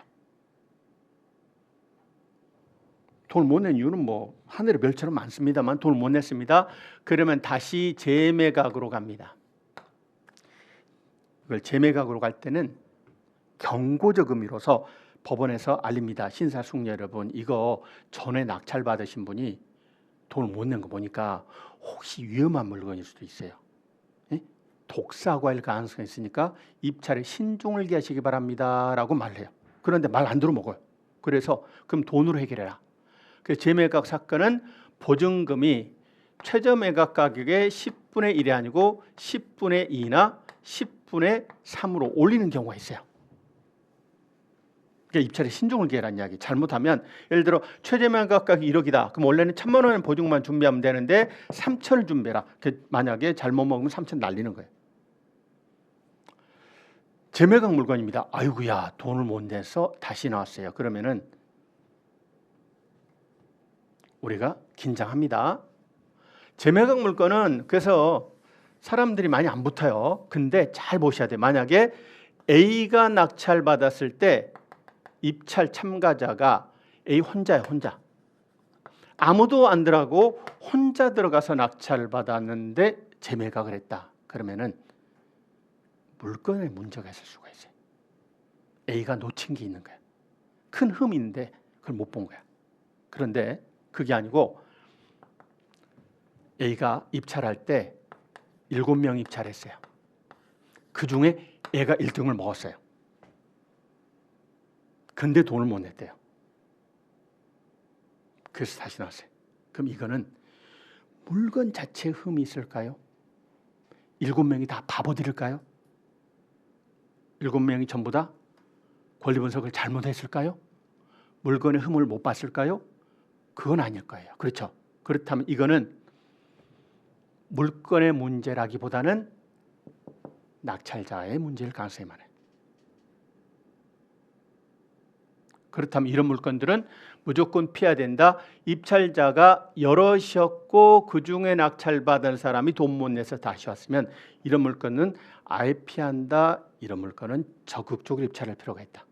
돈을 못 낸 이유는 뭐 하늘의 별처럼 많습니다만 돈을 못 냈습니다. 그러면 다시 재매각으로 갑니다. 이걸 재매각으로 갈 때는 경고적 의미로서 법원에서 알립니다. 신사숙녀 여러분, 이거 전에 낙찰 받으신 분이 돈을 못 낸 거 보니까 혹시 위험한 물건일 수도 있어요. 예? 독사과일 가능성이 있으니까 입찰에 신중을 기하시기 바랍니다 라고 말을 해요. 그런데 말 안 들어먹어요. 그래서 그럼 돈으로 해결해라. 그래서 재매각 사건은 보증금이 최저 매각 가격의 10분의 1이 아니고 10분의 2나 10분의 3으로 올리는 경우가 있어요. 그러니까 입찰에 신중을 기하라는 이야기. 잘못하면 예를 들어 최저 매각 가격이 1억이다. 그럼 원래는 1,000만 원의 보증만 준비하면 되는데 3천을 준비해라. 만약에 잘못 먹으면 3천 날리는 거예요. 재매각 물건입니다. 아이고야, 돈을 못 내서 다시 나왔어요. 그러면은 우리가 긴장합니다. 재매각 물건은 그래서 사람들이 많이 안 붙어요. 근데 잘 보셔야 돼요. 만약에 A가 낙찰 받았을 때 입찰 참가자가 A 혼자예요. 혼자. 아무도 안 들어가고 혼자 들어가서 낙찰 받았는데 재매각을 했다. 그러면은 물건에 문제가 있을 수가 있어요. A가 놓친 게 있는 거야. 큰 흠이 있는데 그걸 못 본 거야. 그런데 그게 아니고 A가 입찰할 때 7명 입찰했어요. 그중에 A가 1등을 먹었어요. 근데 돈을 못 냈대요. 그래서 다시 나왔어요. 그럼 이거는 물건 자체에 흠이 있을까요? 7명이 다 바보들일까요? 7명이 전부 다 권리 분석을 잘못했을까요? 물건의 흠을 못 봤을까요? 그건 아닐 거예요. 그렇죠? 그렇다면 이거는 물건의 문제라기보다는 낙찰자의 문제일 가능성이 많아요. 그렇다면 이런 물건들은 무조건 피해야 된다. 입찰자가 여럿이었고 그중에 낙찰받은 사람이 돈 못 내서 다시 왔으면 이런 물건은 아예 피한다. 이런 물건은 적극적으로 입찰할 필요가 있다.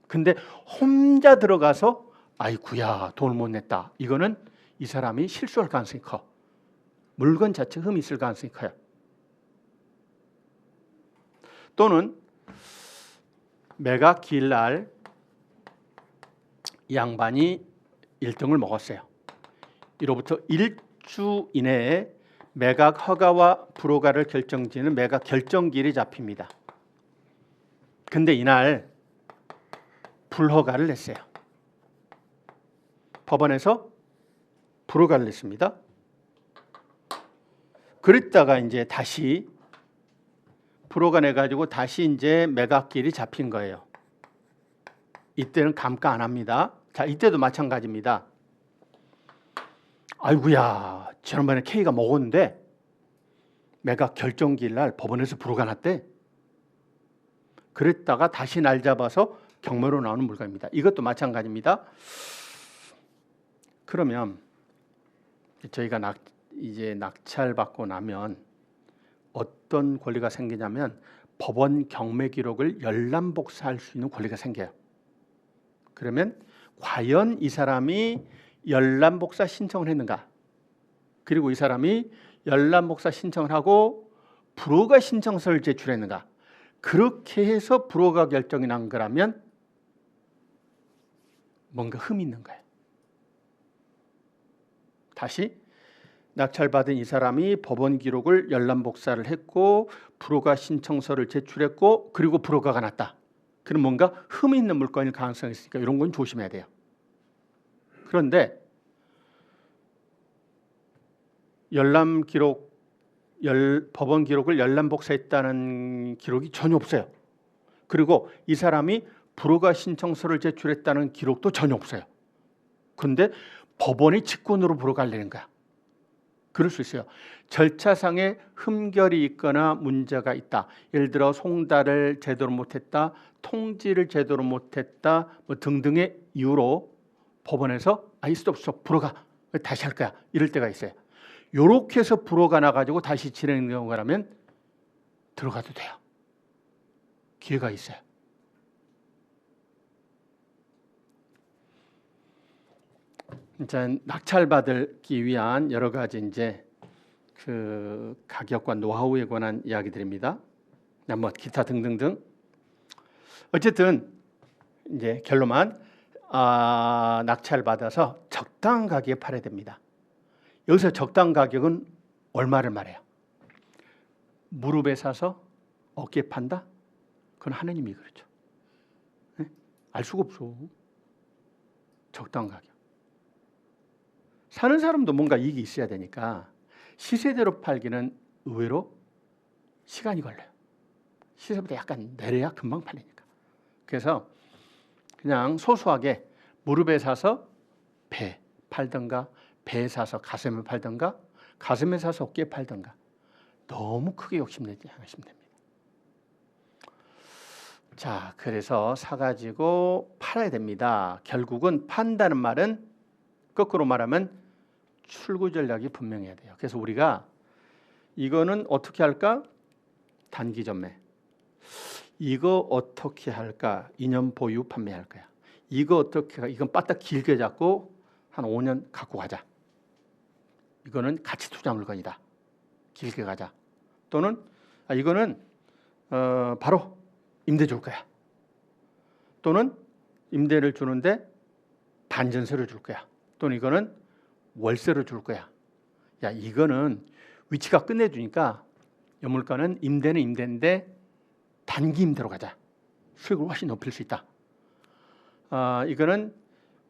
근데 혼자 들어가서 아이구야 돈을 못 냈다. 이거는 이 사람이 실수할 가능성이 커. 물건 자체 흠이 있을 가능성이 커요. 또는 매각 기일날 양반이 1등을 먹었어요. 이로부터 1주 이내에 매각 허가와 불허가를 결정지는 매각 결정기일이 잡힙니다. 근데 이날 불허가를 냈어요. 법원에서 불허가를 냈습니다. 그랬다가 이제 다시 불허가 내가지고 다시 이제 매각기일이 잡힌 거예요. 이때는 감가 안 합니다. 자, 이때도 마찬가지입니다. 아이고야, 지난번에 K가 먹었는데 매각 결정기일 날 법원에서 불허가 났대. 그랬다가 다시 날 잡아서 경매로 나오는 물건입니다. 이것도 마찬가지입니다. 그러면 저희가 이제 낙찰받고 나면 어떤 권리가 생기냐면 법원 경매 기록을 열람복사할 수 있는 권리가 생겨요. 그러면 과연 이 사람이 열람복사 신청을 했는가? 그리고 이 사람이 열람복사 신청을 하고 불허가 신청서를 제출했는가? 그렇게 해서 불허가 결정이 난 거라면 뭔가 흠이 있는 거예요. 다시 낙찰받은 이 사람이 법원 기록을 열람복사를 했고 불허가 신청서를 제출했고 그리고 불허가가 났다. 그럼 뭔가 흠이 있는 물건일 가능성이 있으니까 이런 건 조심해야 돼요. 그런데 법원 기록을 열람복사했다는 기록이 전혀 없어요. 그리고 이 사람이 불허가 신청서를 제출했다는 기록도 전혀 없어요. 그런데 법원이 직권으로 불허가를 내는 거야. 그럴 수 있어요. 절차상의 흠결이 있거나 문제가 있다. 예를 들어 송달을 제대로 못했다, 통지를 제대로 못했다 뭐 등등의 이유로 법원에서 스톱 불허가 다시 할 거야 이럴 때가 있어요. 요렇게 해서 불허가 나가지고 다시 진행되는 경우라면 들어가도 돼요. 기회가 있어요. 이제 낙찰받기 위한 여러 가지 이제 가격과 노하우에 관한 이야기들입니다. 뭐 기타 등등등. 어쨌든 이제 결론만 낙찰 받아서 적당한 가격에 팔아야 됩니다. 여기서 적당한 가격은 얼마를 말해요? 무릎에 사서 어깨에 판다? 그건 하느님이 그렇죠. 네? 알 수가 없어. 적당한 가격. 사는 사람도 뭔가 이익이 있어야 되니까 시세대로 팔기는 의외로 시간이 걸려요. 시세보다 약간 내려야 금방 팔리니까. 그래서 그냥 소소하게 무릎에 사서 배 팔던가, 배에 사서 가슴에 팔던가, 가슴에 사서 어깨에 팔던가. 너무 크게 욕심내지 않으시면 됩니다. 자, 그래서 사가지고 팔아야 됩니다. 결국은 판다는 말은 거꾸로 말하면 출구 전략이 분명해야 돼요. 그래서 우리가 이거는 어떻게 할까? 단기 전매. 이거 어떻게 할까? 2년 보유 판매할 거야. 이거 어떻게 할까? 이건 바짝 길게 잡고 한 5년 갖고 가자. 이거는 가치 투자 물건이다. 길게 가자. 또는 이거는 바로 임대 줄 거야. 또는 임대를 주는데 반전세를 줄 거야. 또는 이거는 월세를 줄 거야. 야, 이거는 위치가 끝내주니까 연물가는 임대는 임대인데 단기 임대로 가자. 수익을 훨씬 높일 수 있다. 이거는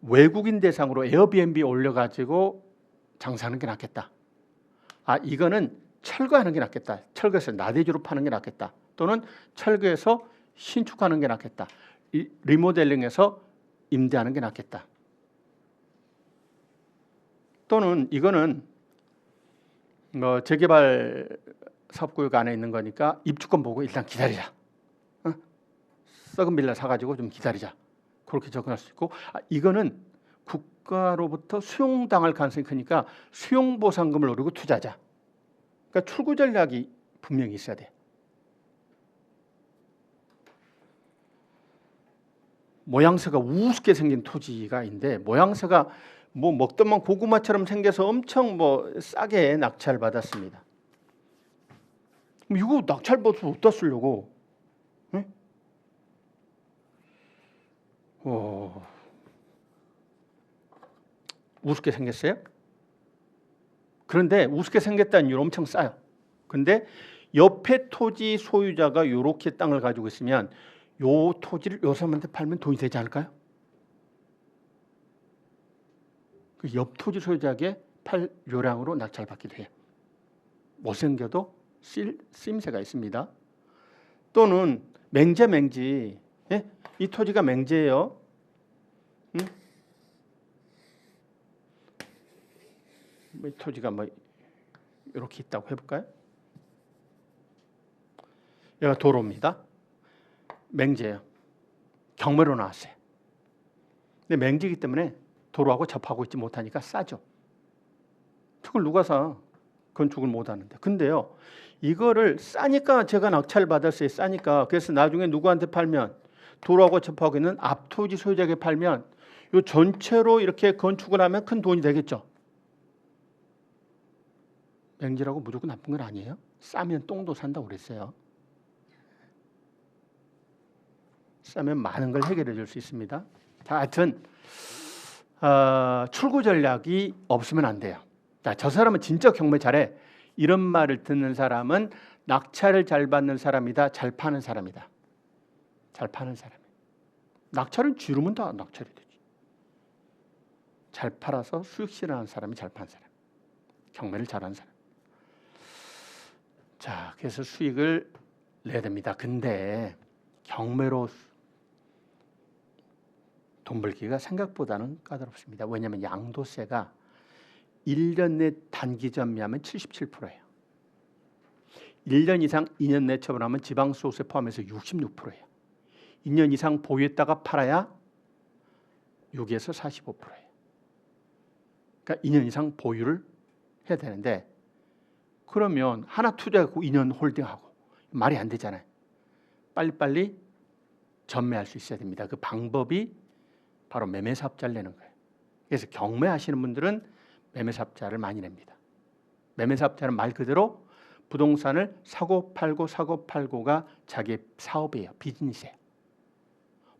외국인 대상으로 에어비앤비 올려가지고 장사하는 게 낫겠다. 이거는 철거하는 게 낫겠다. 철거해서 나대주로 파는 게 낫겠다. 또는 철거해서 신축하는 게 낫겠다. 리모델링해서 임대하는 게 낫겠다. 또는 이거는 재개발 사업구역 안에 있는 거니까 입주권 보고 일단 기다리자. 썩은 빌라 사가지고 좀 기다리자. 그렇게 접근할 수 있고, 이거는 국가로부터 수용당할 가능성이 크니까 수용보상금을 노리고 투자하자. 그러니까 출구 전략이 분명히 있어야 돼. 모양새가 우습게 생긴 토지가 있는데 모양새가 뭐 먹던만 고구마처럼 생겨서 엄청 싸게 낙찰 받았습니다. 이거 낙찰 받아서 어디다 쓰려고? 네? 우습게 생겼어요? 그런데 우습게 생겼다는 이유로 엄청 싸요. 근데 옆에 토지 소유자가 이렇게 땅을 가지고 있으면 요 토지를 요 사람한테 팔면 돈이 되지 않을까요? 그 옆 토지 소유자에게 팔 요량으로 낙찰받기도 해요. 못생겨도 쓰임새가 있습니다. 또는 맹지. 예? 이 토지가 맹지예요. 이 토지가 이렇게 있다고 해볼까요? 여기가 도로입니다. 맹지예요. 경매로 나왔어요. 근데 맹지이기 때문에 도로하고 접하고 있지 못하니까 싸죠. 그걸 누가 사? 건축을 못하는데. 근데요, 이거를 싸니까 제가 낙찰 받았어요. 싸니까. 그래서 나중에 누구한테 팔면 도로하고 접하고 있는 앞토지 소유자에게 팔면 이 전체로 이렇게 건축을 하면 큰 돈이 되겠죠. 맹지라고 무조건 나쁜 건 아니에요. 싸면 똥도 산다고 그랬어요. 싸면 많은 걸 해결해 줄 수 있습니다. 자, 하여튼 출구 전략이 없으면 안 돼요. 자, 저 사람은 진짜 경매 잘해. 이런 말을 듣는 사람은 낙찰을 잘 받는 사람이다. 잘 파는 사람이다. 잘 파는 사람이에요. 낙찰은 지르면 다 낙찰이 되지. 잘 팔아서 수익 실현하는 사람이 잘 파는 사람. 경매를 잘하는 사람. 자, 그래서 수익을 내야 됩니다. 근데 경매로 돈 벌기가 생각보다는 까다롭습니다. 왜냐하면 양도세가 1년 내 단기 전매하면 77%예요. 1년 이상 2년 내 처분하면 지방소득세 포함해서 66%예요. 2년 이상 보유했다가 팔아야 6에서 45%예요. 그러니까 2년 이상 보유를 해야 되는데 그러면 하나 투자하고 2년 홀딩하고 말이 안 되잖아요. 빨리빨리 전매할 수 있어야 됩니다. 그 방법이 바로 매매사업자를 내는 거예요. 그래서 경매하시는 분들은 매매사업자를 많이 냅니다. 매매사업자는 말 그대로 부동산을 사고 팔고가 자기의 사업이에요. 비즈니스예요.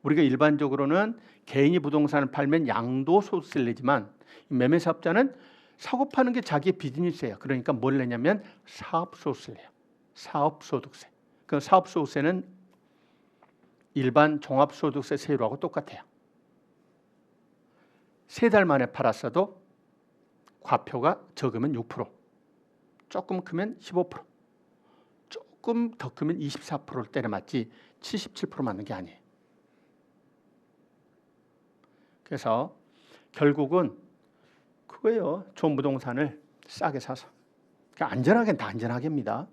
우리가 일반적으로는 개인이 부동산을 팔면 양도소득세를 내지만 매매사업자는 사고 파는 게 자기의 비즈니스예요. 그러니까 뭘 내냐면 사업소득세를 내요. 사업소득세. 그 사업소득세는 일반 종합소득세 세율하고 똑같아요. 3달 만에 팔았어도 과표가 적으면 6%, 조금 크면 15%, 조금 더 크면 24%를 때려 맞지 77% 맞는 게 아니에요. 그래서 결국은 그거예요. 좋은 부동산을 싸게 사서. 그러니까 안전하게는 다 안전하게입니다.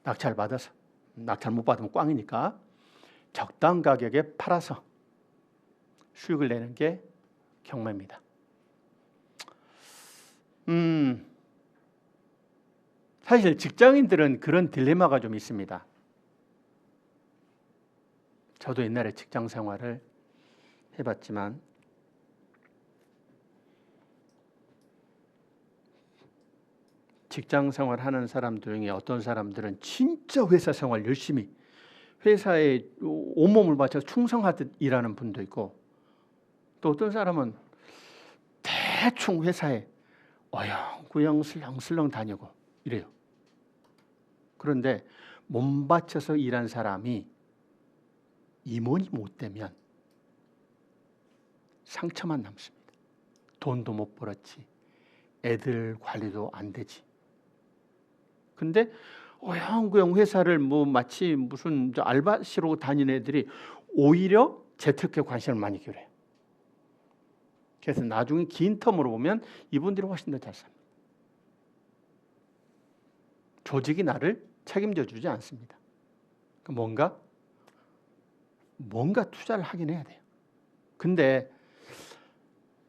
낙찰 받아서. 낙찰 못 받으면 꽝이니까 적당한 가격에 팔아서 수익을 내는 게 경매입니다. 사실 직장인들은 그런 딜레마가 좀 있습니다. 저도 옛날에 직장 생활을 해봤지만 직장 생활하는 사람들 중에 어떤 사람들은 진짜 회사 생활 열심히 회사에 온몸을 바쳐 충성하듯 일하는 분도 있고 또 어떤 사람은 대충 회사에 어영부영 슬렁슬렁 다니고 이래요. 그런데 몸 바쳐서 일한 사람이 임원이 못 되면 상처만 남습니다. 돈도 못 벌었지. 애들 관리도 안 되지. 근데 어영부영 회사를 뭐 마치 무슨 알바시로 다니는 애들이 오히려 재테크에 관심을 많이 기울여요. 그래서 나중에 긴 텀으로 보면 이분들이 훨씬 더 잘 삽니다. 조직이 나를 책임져 주지 않습니다. 뭔가 투자를 하긴 해야 돼요. 근데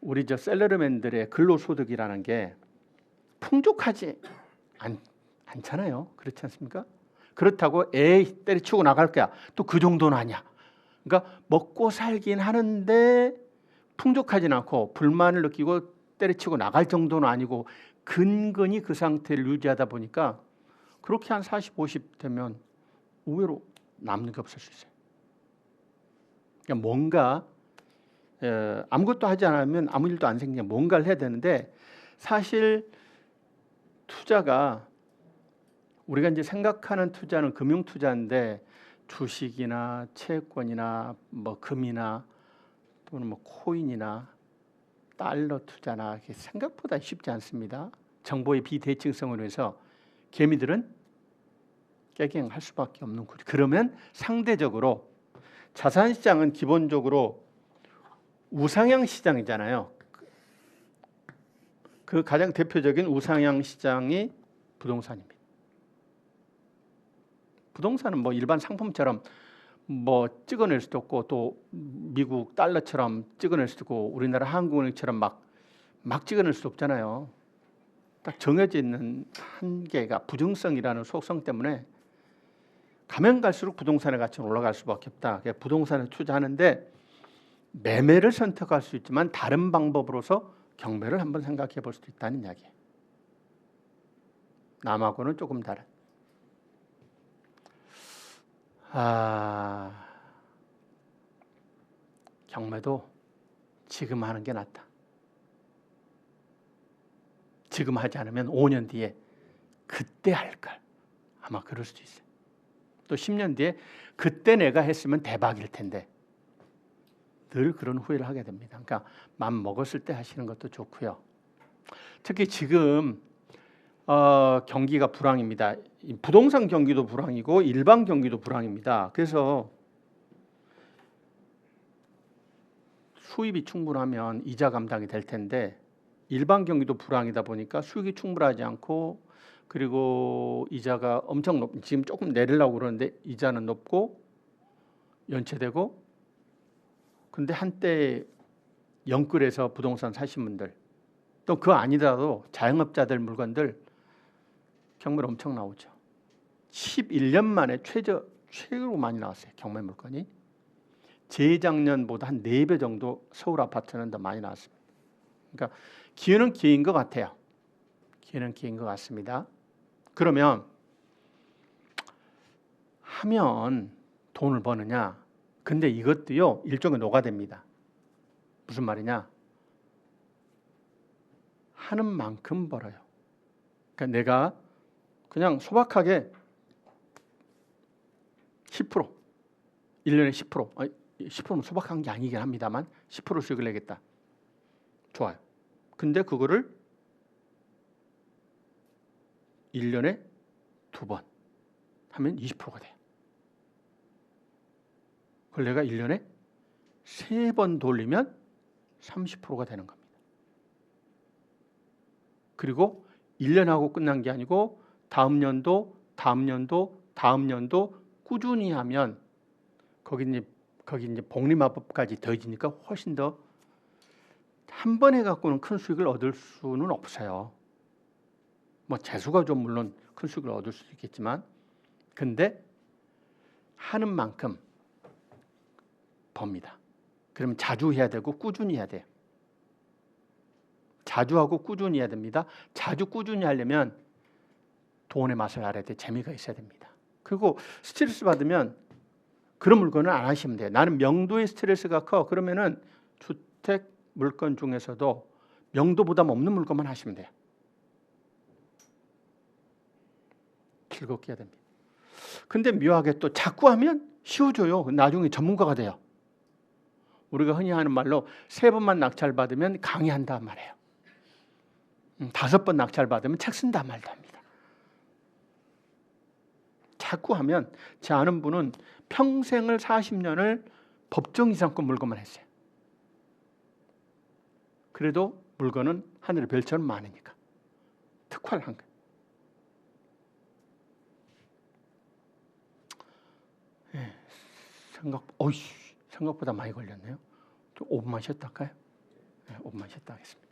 우리 샐러리맨들의 근로소득이라는 게 풍족하지 않잖아요. 그렇지 않습니까? 그렇다고 에이 때려치고 나갈 거야. 또 그 정도는 아니야. 그러니까 먹고 살긴 하는데 풍족하진 않고 불만을 느끼고 때려치고 나갈 정도는 아니고 근근히 그 상태를 유지하다 보니까 그렇게 한 40, 50 되면 의외로 남는 게 없을 수 있어요. 그러니까 뭔가 아무것도 하지 않으면 아무 일도 안 생기냐 뭔가를 해야 되는데 사실 투자가 우리가 이제 생각하는 투자는 금융 투자인데 주식이나 채권이나 뭐 금이나 또는 뭐 코인이나 달러 투자나 생각보다 쉽지 않습니다. 정보의 비대칭성으로 해서 개미들은 깨갱할 수밖에 없는 거죠. 그러면 상대적으로 자산시장은 기본적으로 우상향 시장이잖아요. 그 가장 대표적인 우상향 시장이 부동산입니다. 부동산은 뭐 일반 상품처럼 뭐 찍어낼 수도 없고 또 미국 달러처럼 찍어낼 수도 없고 우리나라 한국은행처럼 막 찍어낼 수도 없잖아요. 딱 정해져 있는 한계가 부정성이라는 속성 때문에 가면 갈수록 부동산의 가치는 올라갈 수밖에 없다. 부동산에 투자하는데 매매를 선택할 수 있지만 다른 방법으로서 경매를 한번 생각해 볼 수도 있다는 이야기예요. 남하고는 조금 다른. 경매도 지금 하는 게 낫다. 지금 하지 않으면 5년 뒤에 그때 할걸. 아마 그럴 수도 있어요. 또 10년 뒤에 그때 내가 했으면 대박일 텐데 늘 그런 후회를 하게 됩니다. 그러니까 마음 먹었을 때 하시는 것도 좋고요. 특히 지금 경기가 불황입니다. 부동산 경기도 불황이고 일반 경기도 불황입니다. 그래서 수입이 충분하면 이자 감당이 될 텐데 일반 경기도 불황이다 보니까 수익이 충분하지 않고 그리고 이자가 엄청 지금 조금 내리려고 그러는데 이자는 높고 연체되고 근데 한때 영끌에서 부동산 사신 분들 또 그거 아니더라도 자영업자들 물건들 경매로 엄청 나오죠. 11년 만에 최고로 많이 나왔어요. 경매 물건이. 재작년보다 한 4배 정도 서울 아파트는 더 많이 나왔습니다. 그러니까 기회는 기회인 것 같아요. 기회는 기회인 것 같습니다. 그러면 하면 돈을 버느냐? 근데 이것도요 일종의 노가다입니다. 무슨 말이냐? 하는 만큼 벌어요. 그러니까 내가 그냥 소박하게 10%, 1년에 10%, 10%는 소박한 게 아니긴 합니다만 10%씩을 내겠다. 좋아요. 근데 그거를 1년에 2번 하면 20%가 돼요. 그걸 내가 1년에 3번 돌리면 30%가 되는 겁니다. 그리고 1년 하고 끝난 게 아니고 다음 연도, 다음 연도, 다음 연도 꾸준히 하면 거기 이제 복리마법까지 더해지니까 훨씬 더 한 번에 갖고는 큰 수익을 얻을 수는 없어요. 뭐 재수가 좀 물론 큰 수익을 얻을 수 있겠지만, 근데 하는 만큼 법니다. 그러면 자주 해야 되고 꾸준히 해야 돼요. 자주 하고 꾸준히 해야 됩니다. 자주 꾸준히 하려면 돈의 맛을 알아야 돼. 재미가 있어야 됩니다. 그리고 스트레스 받으면 그런 물건을 안 하시면 돼요. 나는 명도의 스트레스가 커. 그러면은 주택 물건 중에서도 명도 부담 없는 물건만 하시면 돼요. 즐겁게 해야 됩니다. 근데 묘하게 또 자꾸 하면 쉬워져요. 나중에 전문가가 돼요. 우리가 흔히 하는 말로 3번만 낙찰 받으면 강의한다 말이에요. 5번 낙찰 받으면 책 쓴다 말도 합니다. 자꾸 하면, 제 아는 분은 평생을 40년을 법정 이상권 물건만 했어요. 그래도 물건은 하늘의 별처럼 많으니까 특화를 한 거예요. 예, 생각보다 많이 걸렸네요. 좀 5분만 쉬었다 할까요? 네, 5분만 쉬었다 하겠습니다.